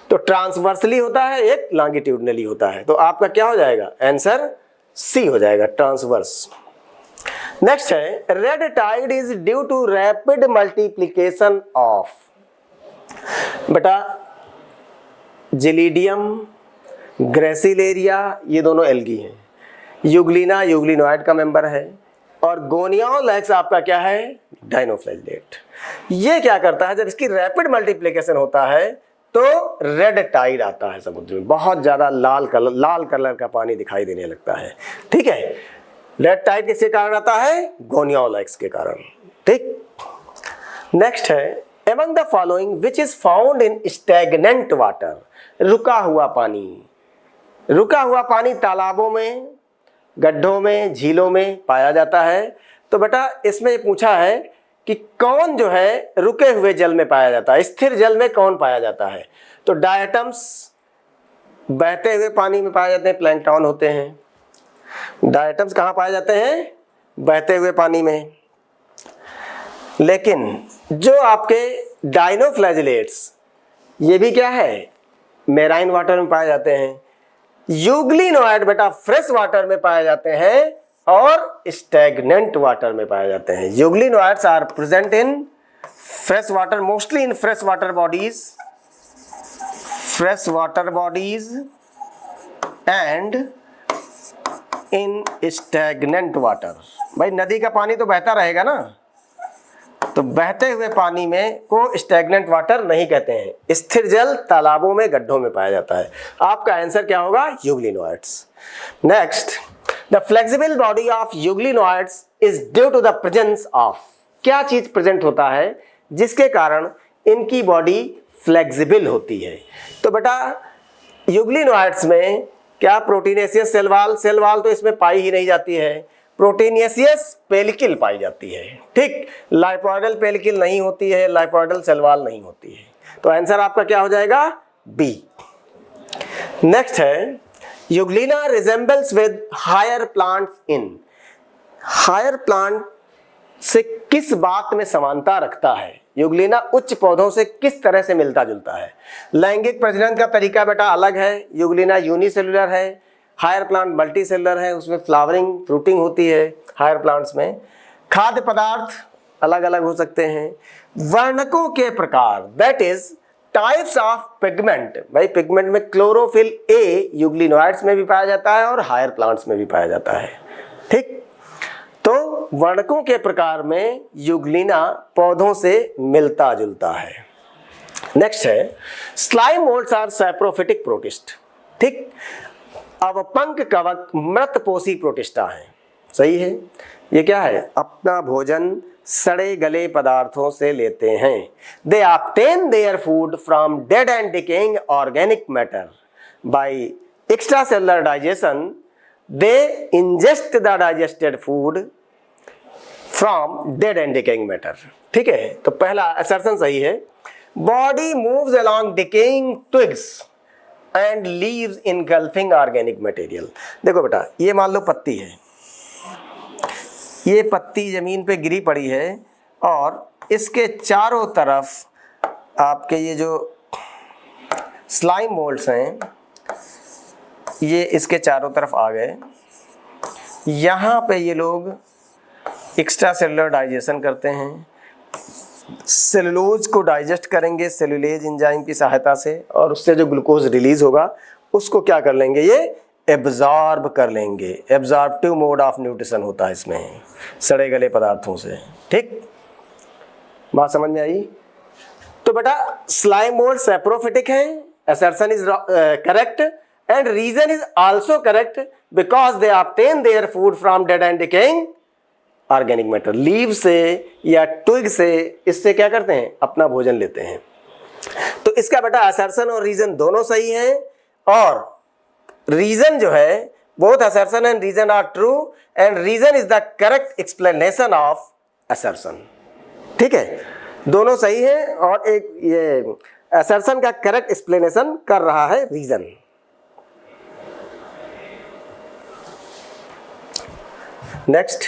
तो ट्रांसवर्सली होता है, एक लॉन्गिट्यूडिनली होता है। तो आपका क्या हो जाएगा, आंसर सी हो जाएगा, ट्रांसवर्स। नेक्स्ट है, red tide is due to rapid multiplication of, बेटा जिलीडियम, ग्रेसिलेरिया, ये दोनों एल्गी हैं, यूग्लिना यूग्लिनोइड का मेंबर है, और गोनियोलैक्स आपका क्या है, डाइनोफ्लैजिलेट। ये क्या करता है, जब इसकी रैपिड मल्टीप्लिकेशन होता है तो रेड टाइड आता है समुद्र में, बहुत ज्यादा लाल कलर का पानी दिखाई देने लगता है। ठीक है, रेड टाइड किसके कारण आता है, गोनियोलैक्स के कारण। ठीक, नेक्स्ट है, among the following which is found in stagnant water, रुका हुआ पानी तालाबों में, गड्ढों में, झीलों में पाया जाता है। तो बेटा इसमें पूछा है कि कौन जो है रुके हुए जल में पाया जाता है, स्थिर जल में कौन पाया जाता है। तो डायटम्स बहते हुए पानी में पाए जाते हैं, प्लैंकटन होते हैं। डायटम्स कहाँ पाए जाते हैं, बहते हुए पानी में। लेकिन जो आपके डाइनोफ्लैजिलेट्स, ये भी क्या है, मेराइन वाटर में पाए जाते हैं। यूग्लिनोइड बेटा फ्रेश वाटर में पाए जाते हैं और स्टैग्नेंट वाटर में पाए जाते हैं। Euglenoids are present in fresh water, mostly in fresh water bodies and in stagnant water. भाई नदी का पानी तो बहता रहेगा ना, तो बहते हुए पानी में को स्टैग्नेंट वाटर नहीं कहते हैं। स्थिर जल तालाबों में, गड्ढों में पाया जाता है। आपका आंसर क्या होगा, euglenoids. Next, the flexible body of euglenoids is due to the presence of, क्या चीज प्रेजेंट होता है जिसके कारण इनकी बॉडी फ्लेक्सिबल होती है। तो बेटा यूग्लिनोइड्स में क्या, प्रोटीनेशियस सेल वॉल तो इसमें पाई ही नहीं जाती है, प्रोटीनियसियस पेलिकिल पाई जाती है। ठीक, लाइपोइडल पेलिकिल नहीं होती है, लाइपोइडल सेल वॉल नहीं होती है। तो आंसर आपका क्या हो जाएगा, बी। नेक्स्ट है, euglena resembles with higher plants in, higher plant से किस बात में समानता रखता है यूग्लिना उच्च पौधों से किस तरह से मिलता जुलता है? लैंगिक प्रजनन का तरीका बेटा अलग है, यूग्लिना यूनिसेलुलर है, हायर प्लांट मल्टी सेलुलर है, उसमें फ्लावरिंग फ्रूटिंग होती है हायर प्लांट्स में। खाद्य पदार्थ अलग अलग हो सकते हैं। वर्णकों के प्रकार that is types of pigment, भाई पिगमेंट में क्लोरोफिल ए यूग्लिनोइड्स में भी पाया जाता है और हायर प्लांट्स में भी पाया जाता है। ठीक, तो वर्णकों के प्रकार में यूग्लिना पौधों से मिलता जुलता है। नेक्स्ट है slime moulds are saprophytic protist. ठीक, अवपंक कवक मृतपोषी प्रोटिस्टा है। सही है। ये क्या है? अपना भोजन सड़े गले पदार्थों से लेते हैं। They obtain their food from dead and decaying organic matter by extracellular digestion. They ingest the digested food from dead and decaying matter. ठीक है, तो पहला असर्शन सही है। Body moves along decaying twigs and leaves engulfing organic material. देखो बेटा, ये मान लो पत्ती है, ये पत्ती जमीन पे गिरी पड़ी है और इसके चारों तरफ आपके ये जो स्लाइम मोल्ड्स हैं ये इसके चारों तरफ आ गए। यहाँ पे ये लोग एक्स्ट्रा सेलुलर डाइजेशन करते हैं, सेलुलोज को डाइजेस्ट करेंगे सेलुलेज एंजाइम की सहायता से, और उससे जो ग्लूकोज रिलीज होगा उसको क्या कर लेंगे? ये एब्जॉर्ब कर लेंगे। एब्जॉर्प्टिव मोड ऑफ न्यूट्रिशन होता है इसमें सड़े गले पदार्थों से। ठीक, बात समझ में आई? तो बेटा स्लाइम मोल्ड सैप्रोफिटिक है, assertion is correct and reason is also correct because they obtain their food from dead and decaying organic matter. Leave से या ट्विग से, इससे क्या करते हैं? अपना भोजन लेते हैं। तो इसका बेटा असर्शन और रीजन दोनों सही है, और रीजन जो है both assertion and reason are true and reason is the correct explanation of assertion. ठीक है, दोनों सही है और एक ये असर्शन का करेक्ट एक्सप्लेनेशन कर रहा है reason. Next,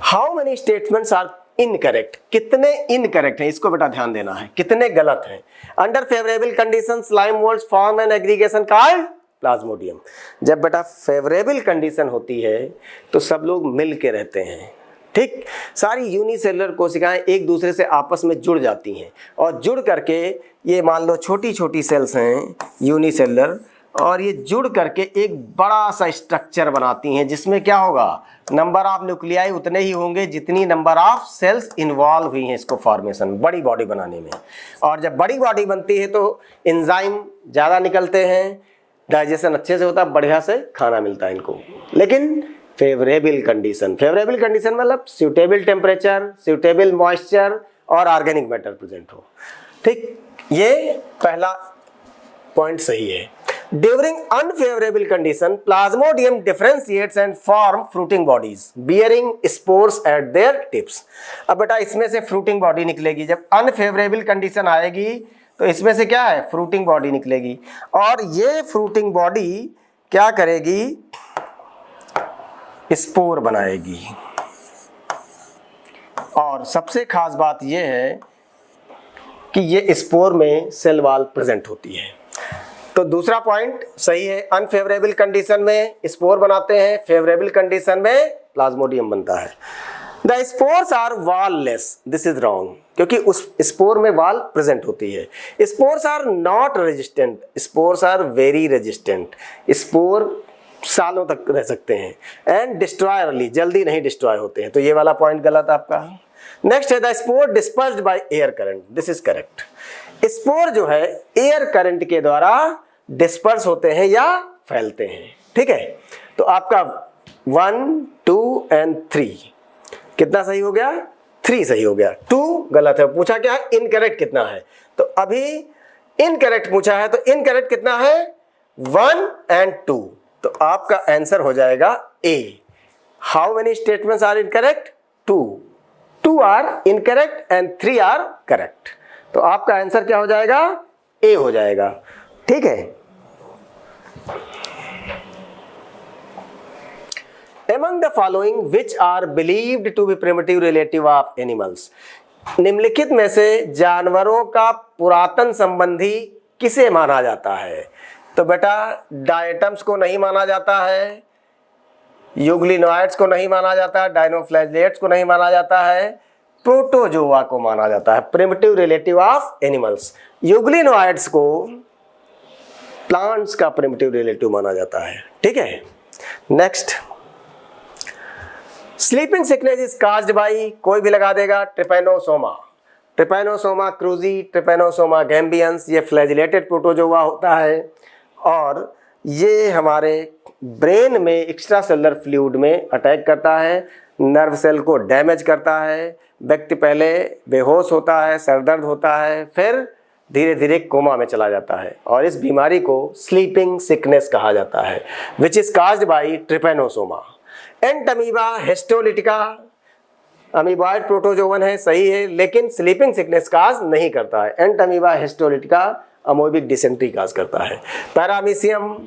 how many statements are incorrect? कितने इनकरेक्ट हैं, इसको बेटा ध्यान देना है, कितने गलत हैं। Under favourable condition slime moulds form an aggregation called plasmodium. जब बेटा फेवरेबल कंडीशन होती है तो सब लोग मिल के रहते हैं। ठीक, सारी यूनिसेलुलर कोशिकाएं एक दूसरे से आपस में जुड़ जाती हैं और जुड़ करके ये मान लो छोटी छोटी सेल्स हैं यूनिसेलुलर, और ये जुड़ करके एक बड़ा सा स्ट्रक्चर बनाती हैं जिसमें क्या होगा? नंबर ऑफ न्यूक्लियाई उतने ही होंगे जितनी नंबर ऑफ सेल्स इन्वॉल्व हुई हैं इसको फॉर्मेशन, बड़ी बॉडी बनाने में। और जब बड़ी बॉडी बनती है तो एंजाइम ज़्यादा निकलते हैं, डाइजेशन अच्छे से होता है, बढ़िया से खाना मिलता है इनको। लेकिन फेवरेबल कंडीशन मतलब सूटेबल टेम्परेचर, सूटेबल मॉइस्चर और ऑर्गेनिक मैटर प्रेजेंट हो। ठीक, ये पहला पॉइंट सही है। During unfavorable condition, Plasmodium differentiates and form fruiting bodies bearing spores at their tips. अब बेटा इसमें से fruiting body निकलेगी। जब unfavorable condition आएगी तो इसमें से क्या है? fruiting body निकलेगी, और ये fruiting body क्या करेगी? स्पोर बनाएगी। और सबसे खास बात यह है कि ये स्पोर में सेल वॉल प्रेजेंट होती है। तो दूसरा पॉइंट सही है, अनफेवरेबल कंडीशन में स्पोर बनाते हैं, फेवरेबल कंडीशन में प्लाज्मोडियम बनता है। The spores are wallless, this is wrong, क्योंकि उस स्पोर में वॉल प्रेजेंट होती है। Spores are not resistant, spores are very resistant. Spore सालों तक रह सकते हैं, एंड डिस्ट्रॉय अर्ली, जल्दी नहीं डिस्ट्रॉय होते हैं। तो ये वाला पॉइंट गलत आपका। नेक्स्ट है the spore dispersed by air current, this is correct. Spore जो है एयर करंट के द्वारा डिस्पर्स होते हैं या फैलते हैं। ठीक है, तो आपका 1, 2 एंड 3 कितना सही हो गया? 3 सही हो गया, 2 गलत है। पूछा क्या है? इनकरेक्ट कितना है? तो अभी इनकरेक्ट पूछा है, तो इनकरेक्ट कितना है? 1 एंड 2। तो आपका आंसर हो जाएगा A. How many statements are incorrect? 2 are incorrect and 3 are correct. तो आपका आंसर क्या हो जाएगा? ए हो जाएगा। ठीक है, among the following which are believed to be primitive relative of animals, निम्नलिखित में से जानवरों का पुरातन संबंधी किसे माना जाता है? तो बेटा डायटम्स को नहीं माना जाता है, यूग्लिनोइड्स को नहीं माना जाता है, डायनोफ्लैजेलेट्स को नहीं माना जाता है, प्रोटोजोआ को माना जाता है, primitive relative of animals. Euglenoids को प्लांट्स का प्रिमिटिव रिलेटिव माना जाता है। ठीक है, next, sleeping sickness is caused by, कोई भी लगा देगा, Trypanosoma, Trypanosoma cruzi, Trypanosoma gambiense, ये फ्लैजिलेटेड प्रोटोजोआ होता है और ये हमारे ब्रेन में एक्स्ट्रा सेलुलर फ्लूइड में अटैक करता है, नर्व सेल को डैमेज करता है, व्यक्ति पहले बेहोश होता है, सरदर्द होता है, फिर धीरे धीरे कोमा में चला जाता है और इस बीमारी को स्लीपिंग सिकनेस कहा जाता है, which is caused by Trypanosoma. Entamoeba histolytica amoeboid protozoan है, सही है, लेकिन स्लीपिंग सिकनेस काज नहीं करता है। एंटमीबा हिस्टोलिटिका अमोबिक डिसेंट्री काज करता है। पैरामीशियम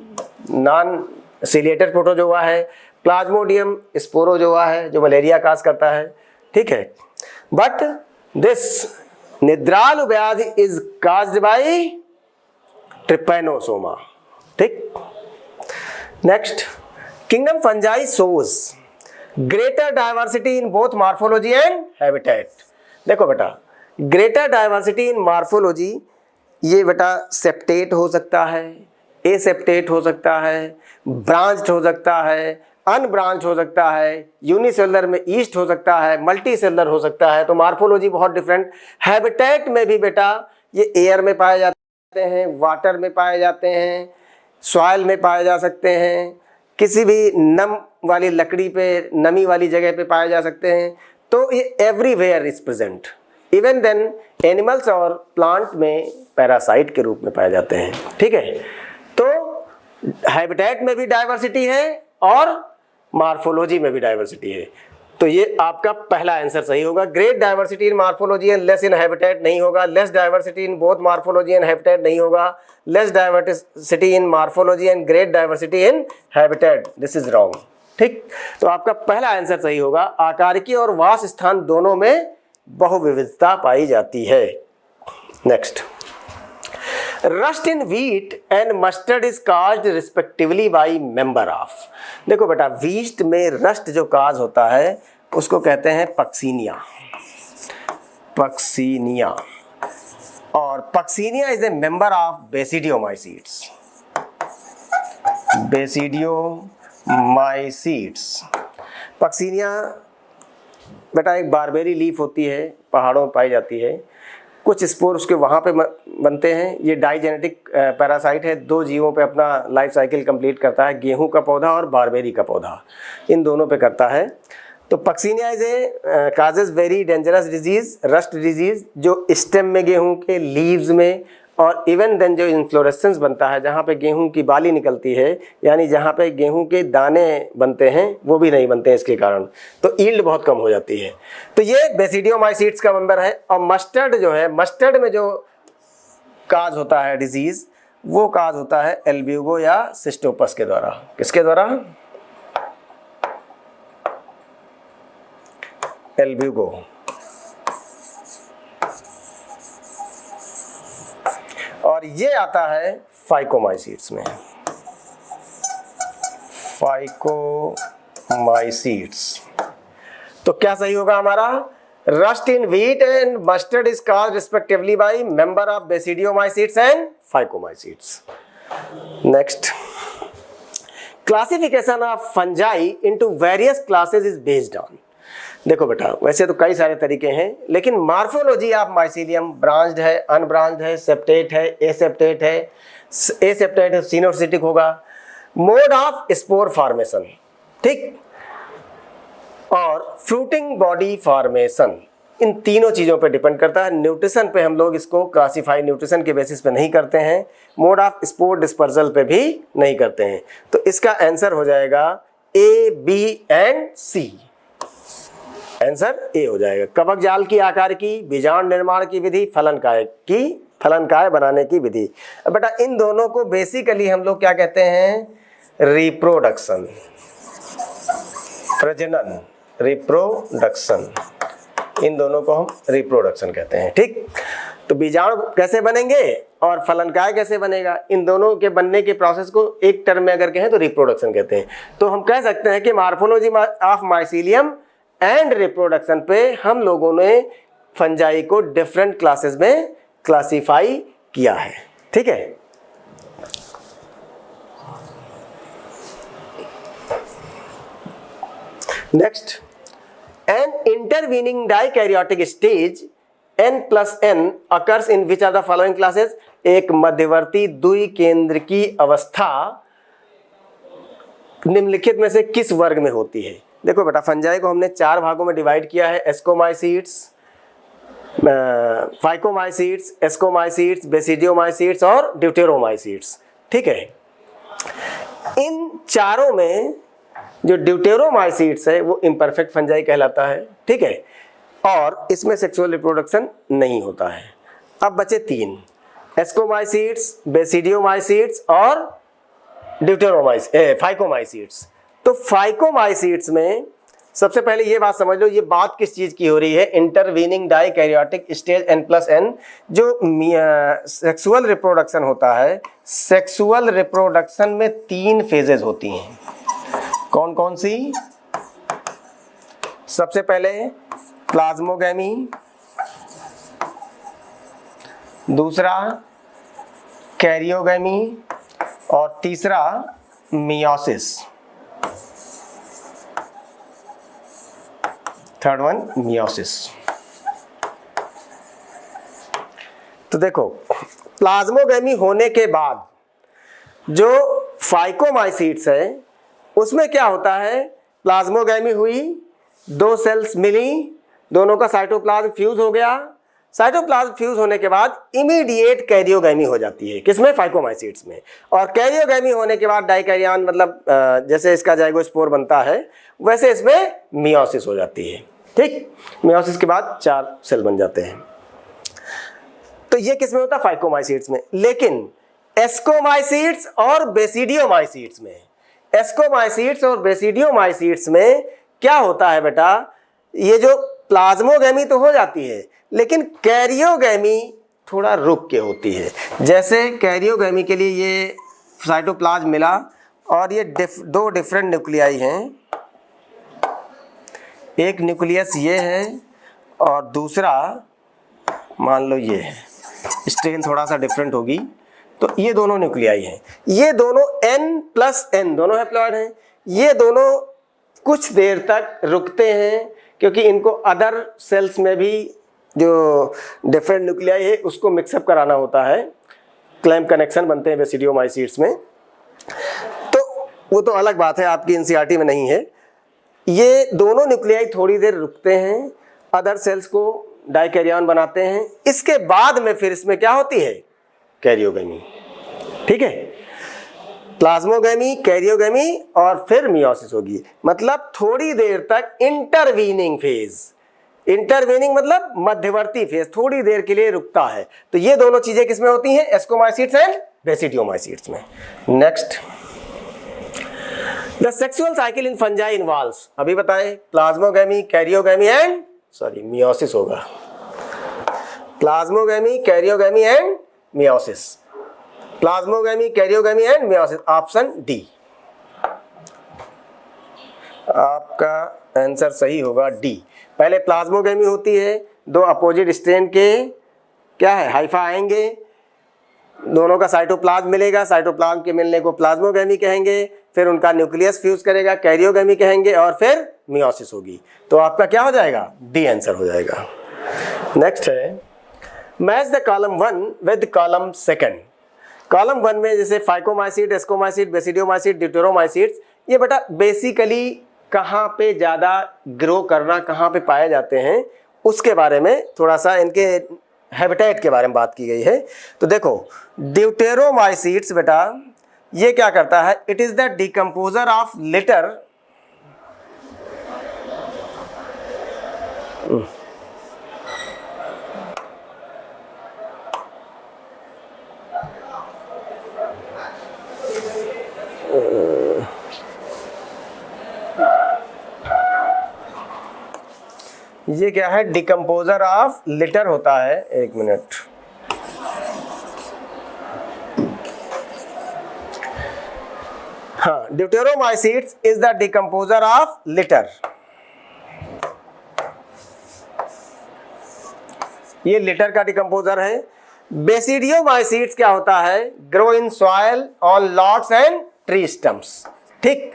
नॉन सिलिएटेड प्रोटोजोआ है। प्लाज्मोडियम स्पोरोजोआ है जो मलेरिया काज करता है। ठीक है, बट दिस निद्रालु व्याधि इज काज्ड बाय ट्रिपैनोसोमा। ठीक, next, kingdom fungi shows greater diversity in both morphology and habitat. देखो बेटा, ग्रेटर डाइवर्सिटी इन मॉर्फोलॉजी, ये बेटा सेप्टेट हो सकता है, एसेप्टेट हो सकता है, ब्रांच्ड हो सकता है, अनब्रांच हो सकता है, यूनिसेलुलर में ईस्ट हो सकता है, मल्टी सेलुलर हो सकता है। तो मॉर्फोलॉजी बहुत डिफरेंट। हैबिटेट में भी बेटा ये एयर में पाए जाते हैं, वाटर में पाए जाते हैं, सॉइल में पाए जा सकते हैं, किसी भी नम वाली लकड़ी पे, नमी वाली जगह पे पाए जा सकते हैं। तो ये everywhere is present. Even then animals और प्लांट में पैरासाइट के रूप में पाए जाते हैं। ठीक है, तो हैबिटेट में भी डाइवर्सिटी है और मॉर्फोलॉजी में भी डाइवर्सिटी है। तो ये आपका पहला आंसर सही होगा। Great diversity in morphology and less in habitat नहीं होगा। Less diversity in both morphology and habitat नहीं होगा। Less diversity in morphology and great diversity in habitat, this is wrong. ठीक, तो आपका पहला आंसर सही होगा। आकारिकी और वास स्थान दोनों में बहुविविधता पाई जाती है। Next, rust in wheat and mustard is caused respectively by member of. देखो बेटा, व्हीट में रस्ट जो काज होता है उसको कहते हैं पक्सीनिया, पक्सीनिया, और Puccinia is a member of basidiomycetes, basidiomycetes. Puccinia बेटा एक बारबेरी लीफ होती है, पहाड़ों में पाई जाती है, कुछ स्पोर उसके वहाँ पे बनते हैं। ये डाइजेनेटिक पैरासाइट है, दो जीवों पे अपना लाइफ साइकिल कंप्लीट करता है, गेहूं का पौधा और बारबेरी का पौधा, इन दोनों पे करता है। तो Puccinia is A causes very dangerous disease, rust disease, जो स्टेम में गेहूं के, लीव्स में, और इवन देन जो इन्फ्लोरेसेंस बनता है जहाँ पे गेहूं की बाली निकलती है, यानी जहाँ पे गेहूं के दाने बनते हैं, वो भी नहीं बनते हैं इसके कारण। तो ईल्ड बहुत कम हो जाती है। तो ये बेसिडियोमाइसीट्स का मेंबर है। और मस्टर्ड जो है, मस्टर्ड में जो काज होता है डिजीज, वो काज होता है एल्ब्यूगो या सिस्टोपस के द्वारा। किसके द्वारा? एल्ब्यूगो। और ये आता है फाइकोमाइसीट्स में, फाइकोमाइसीट्स। तो क्या सही होगा हमारा? Rust in wheat and mustard is caused respectively by member of basidiomycetes and phycomycetes. Next, classification of fungi into various classes is based on. देखो बेटा, वैसे तो कई सारे तरीके हैं, लेकिन मॉर्फोलॉजी ऑफ माइसीलियम ब्रांच्ड है, अनब्रांच्ड है, सेप्टेट है, एसेप्टेट है, एसेप्टेट है, सिनोसिटिक होगा। मोड ऑफ स्पोर फॉर्मेशन, ठीक, और फ्रूटिंग बॉडी फॉर्मेशन, इन तीनों चीज़ों पे डिपेंड करता है। न्यूट्रिशन पे हम लोग इसको क्लासीफाई न्यूट्रिशन के बेसिस पे नहीं करते हैं, मोड ऑफ स्पोर डिस्पर्सल पे भी नहीं करते हैं। तो इसका आंसर हो जाएगा A, B and C. Answer A हो जाएगा। कवक जाल की आकार की, बीजांड निर्माण की विधि, फलनकाय बनाने की विधि। अब बेटा इन दोनों को बेसिकली हम लोग क्या कहते हैं? रिप्रोडक्शन, प्रजनन, रिप्रोडक्शन। इन दोनों को हम रिप्रोडक्शन कहते हैं। ठीक, तो बीजाणु कैसे बनेंगे और फलनकाय कैसे बनेगा, इन दोनों के बनने के प्रोसेस को एक टर्म में अगर कहें तो रिप्रोडक्शन कहते हैं। तो हम कह सकते हैं कि morphology of mycelium and reproduction पे हम लोगों ने फंजाई को डिफरेंट क्लासेस में क्लासिफाई किया है। ठीक है, next, an intervening dikaryotic stage N+N occurs in which are the following classes? एक मध्यवर्ती द्विकेंद्र की अवस्था निम्नलिखित में से किस वर्ग में होती है? देखो बेटा, फंजाई को हमने 4 भागों में डिवाइड किया है, एस्कोमाइसीट्स, फाइकोमाइसीट्स, एस्कोमाइसीट्स, बेसिडियोमाइसीट्स और ड्यूटेरोमाइसीट्स। ठीक है, इन चारों में जो ड्यूटेरोमाइसीट्स है वो इम्परफेक्ट फंजाई कहलाता है। ठीक है, और इसमें सेक्सुअल रिप्रोडक्शन नहीं होता है। अब बचे 3, एस्कोमाइसीट्स, बेसिडियोमाइसीट्स और फाइकोमाइसीट्स। तो फाइकोमाइसीट्स में सबसे पहले ये बात समझ लो, ये बात किस चीज की हो रही है? इंटरवीनिंग डाइकैरियोटिक स्टेज N+N, जो सेक्सुअल रिप्रोडक्शन होता है, सेक्सुअल रिप्रोडक्शन में 3 फेजेस होती हैं। कौन कौन सी? सबसे पहले प्लाज्मोगैमी, दूसरा कैरियोगैमी और तीसरा मियोसिस। Third one meiosis. तो देखो, प्लाज्मोगैमी होने के बाद जो फाइकोमाइसीट्स है उसमें क्या होता है? प्लाज्मोगैमी हुई, 2 सेल्स मिली, दोनों का साइटोप्लाज्म फ्यूज हो गया। साइटोप्लाज्म फ्यूज होने के बाद इमीडिएट कैरियोगैमी हो जाती है, किसमें? फाइकोमाइसीट्स में। और कैरियोगैमी होने के बाद डाइकैरियन, मतलब जैसे इसका जाइगोस्पोर बनता है वैसे इसमें मियोसिस हो जाती है। ठीक, मियोसिस के बाद 4 सेल बन जाते हैं। तो ये किसमें होता है? फाइकोमाइसीट्स में। लेकिन एस्कोमाइसीट्स और बेसिडियोमाइसीट्स में, एस्कोमाइसीट्स और बेसिडियोमाइसीट्स में क्या होता है बेटा? ये जो प्लाज्मोगैमी तो हो जाती है लेकिन कैरियोगैमी थोड़ा रुक के होती है। जैसे कैरियोगैमी के लिए ये साइटोप्लाज्म मिला और ये 2 डिफरेंट न्यूक्लियाई हैं, एक न्यूक्लियस ये है और दूसरा मान लो ये है, स्ट्रेन थोड़ा सा डिफरेंट होगी। तो ये दोनों न्यूक्लियाई हैं, ये दोनों N+N दोनों हैप्लॉइड हैं। ये दोनों कुछ देर तक रुकते हैं क्योंकि इनको अदर सेल्स में भी जो डिफरेंट न्यूक्लियाई है उसको मिक्सअप कराना होता है, क्लैम्प कनेक्शन बनते हैं बेसिडियोमाइसीट्स में। तो वो तो अलग बात है, आपकी एनसीईआरटी में नहीं है। ये दोनों न्यूक्लियाई थोड़ी देर रुकते हैं, अदर सेल्स को डाइकैरियन बनाते हैं, इसके बाद में फिर इसमें क्या होती है? कैरियोगैमी। ठीक है, प्लाज्मोगैमी, कैरियोगैमी और फिर मियोसिस होगी। मतलब थोड़ी देर तक इंटरवीनिंग फेज, इंटरवीनिंग मतलब मध्यवर्ती फेज, थोड़ी देर के लिए रुकता है। तो ये दोनों चीजें किसमें होती हैं? एस्कोमाइसीट्स एंड बेसिडियोमाइसीट्स में। Next, the sexual cycle in fungi involves, अभी बताएं, प्लाज्मोगैमी, कैरियोगैमी एंड मियोसिस होगा। Plasmogamy, karyogamy and meiosis, plasmogamy, karyogamy and meiosis, option D आपका आंसर सही होगा, डी। पहले प्लाज्मोगैमी होती है, 2 अपोजिट स्ट्रेन के क्या है? हाइफा आएंगे, दोनों का साइटोप्लाज्म मिलेगा, साइटोप्लाज्म के मिलने को प्लाज्मोगैमी कहेंगे, फिर उनका न्यूक्लियस फ्यूज करेगा, कैरियोगैमी कहेंगे और फिर मियोसिस होगी। तो आपका क्या हो जाएगा? डी आंसर हो जाएगा। नेक्स्ट है, match the column 1 with column 2। Column 1 में जैसे फाइकोमाइसीट, एस्कोमाइसीट, बेसिडियोमाइसीट, ड्यूटेरोमाइसीट्स, ये बेटा बेसिकली कहाँ पे ज़्यादा ग्रो करना, कहाँ पे पाए जाते हैं, उसके बारे में थोड़ा सा, इनके हैबिटेट के बारे में बात की गई है। तो देखो, ड्यूटेरोमाइसीट्स बेटा ये क्या करता है? It is the decomposer of litter ये क्या है, डिकम्पोजर ऑफ लिटर होता है, एक मिनट, हाँ, deuteromycetes is the decomposer of litter. ये लिटर का डिकम्पोजर है। बेसिडियोमाइसीट्स क्या होता है, grow in soil on logs and tree stumps. ठीक,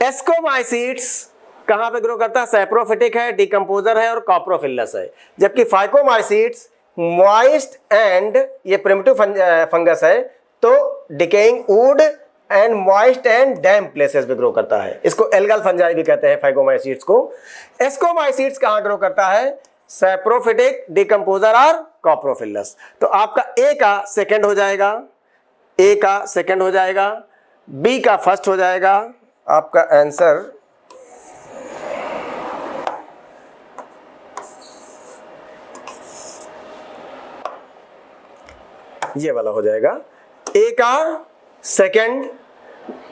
एस्कोमाइसीट्स कहां पे ग्रो करता है, सैप्रोफिटिक है, डिकम्पोजर है और कॉप्रोफिलस है। जबकि फाइकोमाइसीट्स मॉइस्ट एंड, ये प्रिमिटिव फंगस है, तो decaying would and moist and damp places पे ग्रो करता है। इसको एल्गल फंजाई भी कहते हैं फाइकोमाइसीट्स को। एस्कोमाइसीट्स कहां ग्रो करता है, सैप्रोफिटिक, डिकम्पोजर और कॉप्रोफिलस। तो आपका ए का सेकंड हो जाएगा, ए का सेकंड हो जाएगा, बी का फर्स्ट हो जाएगा। आपका आंसर ये वाला हो जाएगा, ए का सेकंड,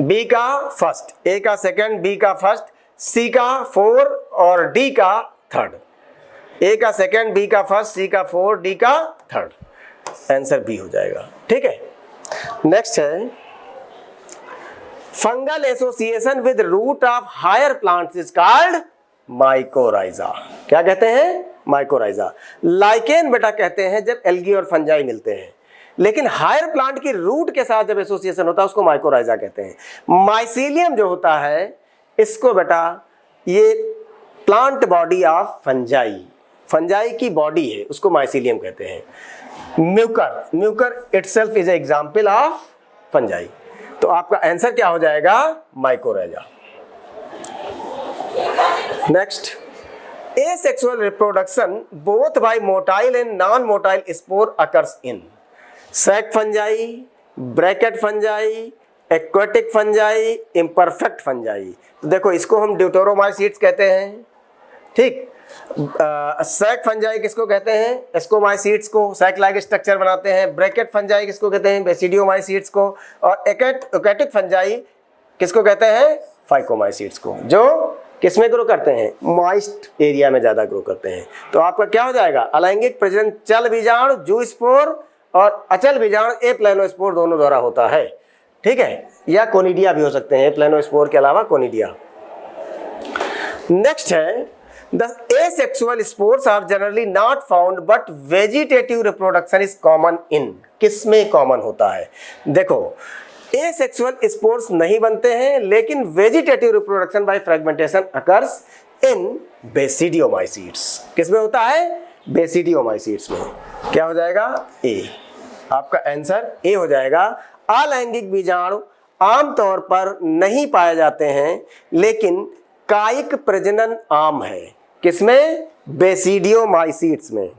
बी का फर्स्ट, ए का सेकंड, बी का फर्स्ट, सी का 4 और डी का थर्ड। ए का सेकंड, बी का फर्स्ट, सी का 4, डी का थर्ड। आंसर बी हो जाएगा। ठीक है, नेक्स्ट है, fungal association with root of higher plants is called mycorrhiza. क्या कहते हैं, माइकोराइजा। लाइकेन बेटा कहते हैं जब एल्गी और फंजाई मिलते हैं, लेकिन हायर प्लांट की रूट के साथ जब एसोसिएशन होता है उसको माइकोराइजा कहते हैं। माइसीलियम जो होता है इसको बेटा, ये plant body of fungi, fungi की बॉडी है, उसको माइसीलियम कहते हैं। Mucor, mucor itself is example of fungi. तो आपका आंसर क्या हो जाएगा, mycorrhiza. Next, asexual reproduction both by motile and non motile spore occurs in sac fungi, bracket fungi, aquatic fungi, imperfect fungi. तो देखो इसको हम ड्यूटेरोमाइसीट्स कहते हैं। ठीक, सैक फंजाई किसको कहते हैं, एस्कोमाइसीट्स को, सैक लाइक स्ट्रक्चर बनाते हैं। ब्रैकेट फंजाई किसको कहते हैं, बेसिडियोमाइसीट्स को। और एक्वेटिक फंजाई किसको कहते हैं, फाइकोमाइसीट्स को, जो किसमें ग्रो करते हैं, मॉइस्ट एरिया में ज्यादा ग्रो करते हैं। तो आपका क्या हो जाएगा, अलैंगिक प्रजनन चल बीजाणु जू स्पोर और अचल बीजाणु ए प्लेनोस्पोर दोनों द्वारा होता है। ठीक है, या कोनिडिया भी हो सकते हैं, प्लेनोस्पोर के अलावा कोनिडिया। नेक्स्ट है, the asexual spores are generally not found but vegetative reproduction is common in। किसमें कॉमन होता है, देखो asexual spores नहीं बनते हैं, लेकिन vegetative reproduction by fragmentation occurs in basidiomycetes। किसमें होता है, बेसिडियोमाइसीट्स में। क्या हो जाएगा, ए। आपका आंसर ए हो जाएगा। अलैंगिक बीजाणु आमतौर पर नहीं पाए जाते हैं, लेकिन कायिक प्रजनन आम है। किसमें, बेसिडियोमाइसीट्स में।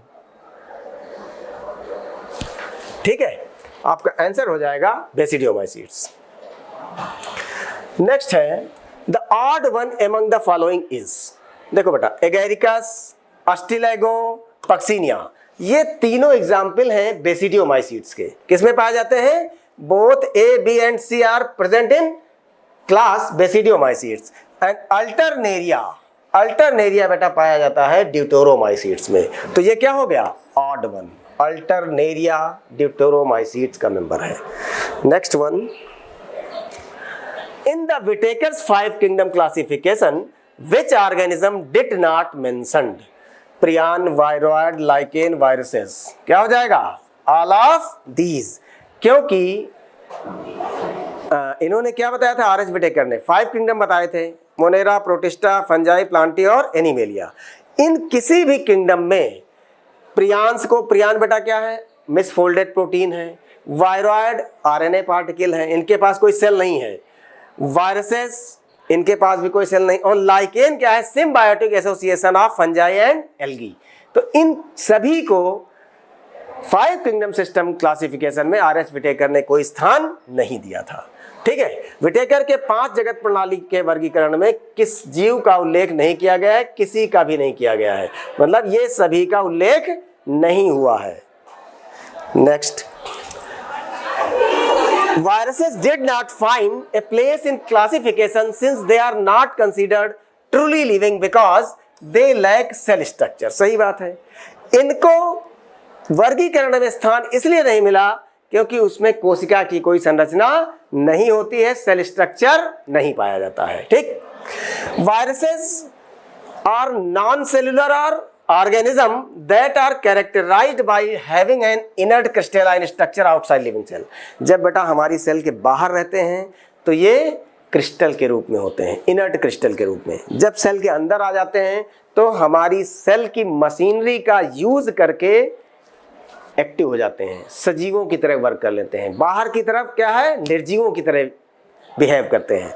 ठीक है, आपका आंसर हो जाएगा बेसिडियोमाइसीट्स। नेक्स्ट है, the odd one among the following is. देखो बेटा, एगेरिकस, अस्टिलेगो, पक्सिनिया, ये तीनों एग्जाम्पल हैं बेसिडियोमाइसीट्स के। किसमें पाए जाते हैं, both A, B and C are present in class basidiomycetes. And Alternaria, Alternaria बेटा पाया जाता है ड्यूटेरोमाइसीट्स में। तो ये क्या हो गया, ऑड वन। अल्टरनेरिया ड्यूटेरोमाइसीट्स का मेंबर है। Next one, in the Whittaker's 5 kingdom classification which organism did not mentioned, prion, viroid, lichen, viruses. क्या हो जाएगा, ऑल ऑफ दीज। क्योंकि इन्होंने क्या बताया था, आर एच विटेकर ने 5 किंगडम बताए थे, मोनेरा, प्रोटिस्टा, फंजाई, प्लांटी और एनिमेलिया। इन किसी भी किंगडम में प्रियांस को, प्रियान बेटा क्या है, मिसफोल्डेड प्रोटीन है। वायरॉयड आरएनए पार्टिकल है, इनके पास कोई सेल नहीं है। वायरसेस, इनके पास भी कोई सेल नहीं। और लाइकेन क्या है, symbiotic association of fungi and algae. तो इन सभी को 5 किंगडम सिस्टम क्लासिफिकेशन में आर एच विटेकर ने कोई स्थान नहीं दिया था। ठीक है, विटेकर के 5 जगत प्रणाली के वर्गीकरण में किस जीव का उल्लेख नहीं किया गया है, किसी का भी नहीं किया गया है, मतलब ये सभी का उल्लेख नहीं हुआ है। Next, viruses did not find a place in classification since they are not considered truly living because they lack cell structure. सही बात है, इनको वर्गीकरण में स्थान इसलिए नहीं मिला क्योंकि उसमें कोशिका की कोई संरचना नहीं होती है, सेल स्ट्रक्चर नहीं पाया जाता है। ठीक, वायरसेस आर नॉन सेलुलर और organism that are characterized by having an inert crystalline structure outside living cell। जब बेटा हमारी सेल के बाहर रहते हैं तो ये क्रिस्टल के रूप में होते हैं, इनर्ट क्रिस्टल के रूप में। जब सेल के अंदर आ जाते हैं तो हमारी सेल की मशीनरी का यूज करके एक्टिव हो जाते हैं, सजीवों की तरह वर्क कर लेते हैं। बाहर की तरफ क्या है, निर्जीवों की तरह बिहेव करते हैं।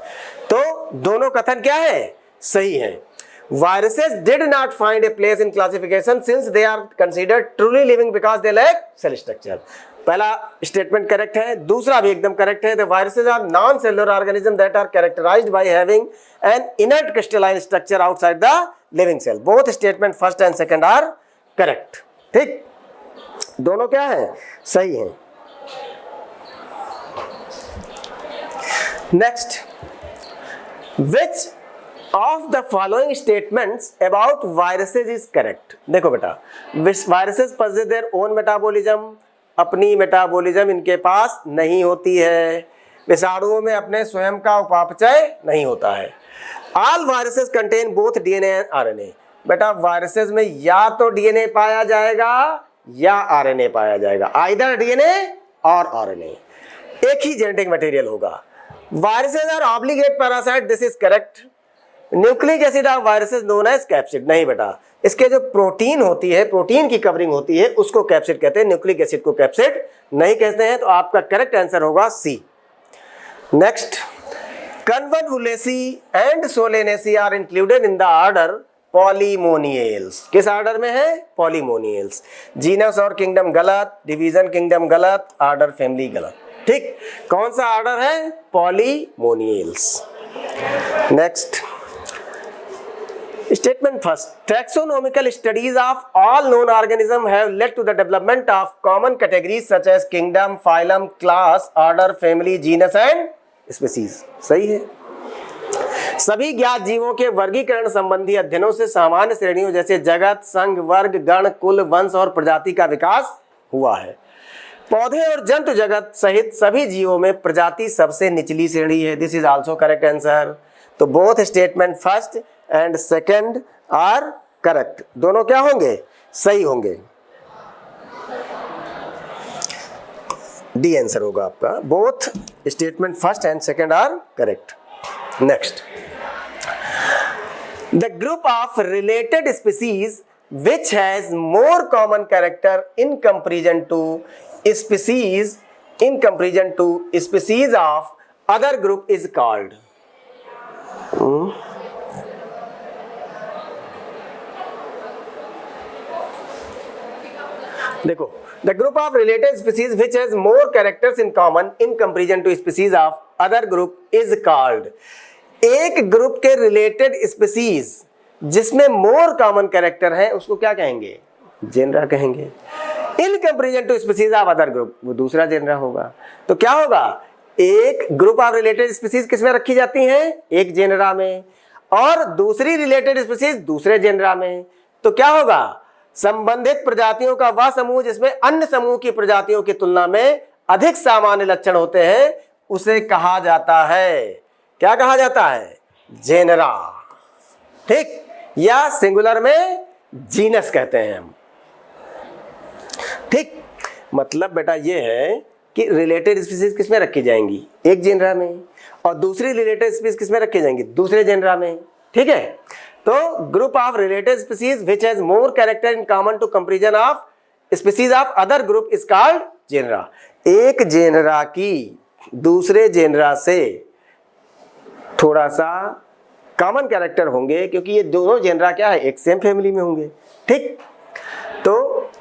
तो दोनों कथन क्या है, सही है। Viruses did not find a place in classification since they are considered truly living because they lack cell structure। पहला स्टेटमेंट करेक्ट है, दूसरा भी एकदम करेक्ट है। The viruses are non-cellular organisms that are characterized by having an inert crystalline structure outside the living cell। Both statement first and second are correct। ठीक, दोनों क्या है, सही है। Next, which of the following statements about viruses is correct। देखो बेटा, viruses possess their own metabolism, अपनी मेटाबॉलिज्म इनके पास नहीं होती है। विषाणुओं में अपने स्वयं का उपापचय नहीं होता है। All viruses contain both DNA and RNA। बेटा वायरसेस में या तो डीएनए पाया जाएगा या आरएनए पाया जाएगा, आइदर डीएनए और आरएनए, एक ही जेनेटिक मटेरियल होगा। Viruses are obligate parasite, this is correct. Nucleic acid of viruses known as capsid, नहीं बेटा, इसके जो प्रोटीन होती है, प्रोटीन की कवरिंग होती है, उसको कैप्सिड कहते हैं, न्यूक्लिक एसिड को कैप्सिड नहीं कहते हैं। तो आपका करेक्ट आंसर होगा C. Next, Convolvulaceae and Solanaceae are included in the order Polemoniales. किस ऑर्डर में है, पॉलीमोनियल्स। जीनस और किंगडम गलत, डिवीजन किंगडम गलत, ऑर्डर फैमिली गलत। ठीक, कौन सा ऑर्डर है, Polemoniales. Next, Statement first, taxonomical studies of all known organisms have led to the development of common categories such as kingdom, phylum, class, order, family, genus and species। सही है। सभी ज्ञात जीवों के वर्गीकरण संबंधी अध्ययनों से सामान्य श्रेणियों जैसे जगत, संघ, वर्ग, गण, कुल, वंश और प्रजाति का विकास हुआ है। पौधे और जंतु जगत सहित सभी जीवों में प्रजाति सबसे निचली श्रेणी है। This is also correct answer. तो both statement first and second are correct, दोनों क्या होंगे, सही होंगे। डी आंसर होगा आपका, both statement first and second are correct. Next, the group of related species which has more common character in comparison to species of other group is called। देखो, the group of related species which has more characters in common in comparison to species of other group is called। एक ग्रुप के रिलेटेड स्पीसीज जिसमें मोर कॉमन कैरेक्टर है उसको क्या कहेंगे, जेनरा कहेंगे। In comparison to species of other group, वो दूसरा जेनरा होगा। तो क्या होगा, एक ग्रुप ऑफ रिलेटेड स्पीसीज किसमें रखी जाती हैं, एक जेनरा में, और दूसरी रिलेटेड स्पीसीज दूसरे जेनरा में। तो क्या होगा, संबंधित प्रजातियों का वह समूह जिसमें अन्य समूह की प्रजातियों की तुलना में अधिक सामान्य लक्षण होते हैं उसे कहा जाता है, क्या कहा जाता है, जेनरा। ठीक, या सिंगुलर में जीनस कहते हैं हम। ठीक, मतलब बेटा ये है कि रिलेटेड स्पीसीज किसमें रखी जाएंगी, एक जेनरा में, और दूसरी रिलेटेड स्पीसीज किसमें रखी जाएंगी, दूसरे जेनरा में। ठीक है, तो group of related species which has more character in common to comparison of species of other group is called genera. एक जेनरा की दूसरे जेनरा से थोड़ा सा कॉमन कैरेक्टर होंगे क्योंकि ये दोनों जेनरा क्या है, एक सेम फैमिली में होंगे। ठीक, तो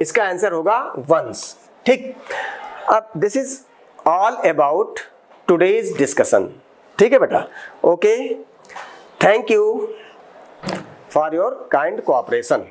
इसका आंसर होगा वंश। ठीक, अब this is all about today's discussion. ठीक है बेटा, okay, thank you for your kind cooperation.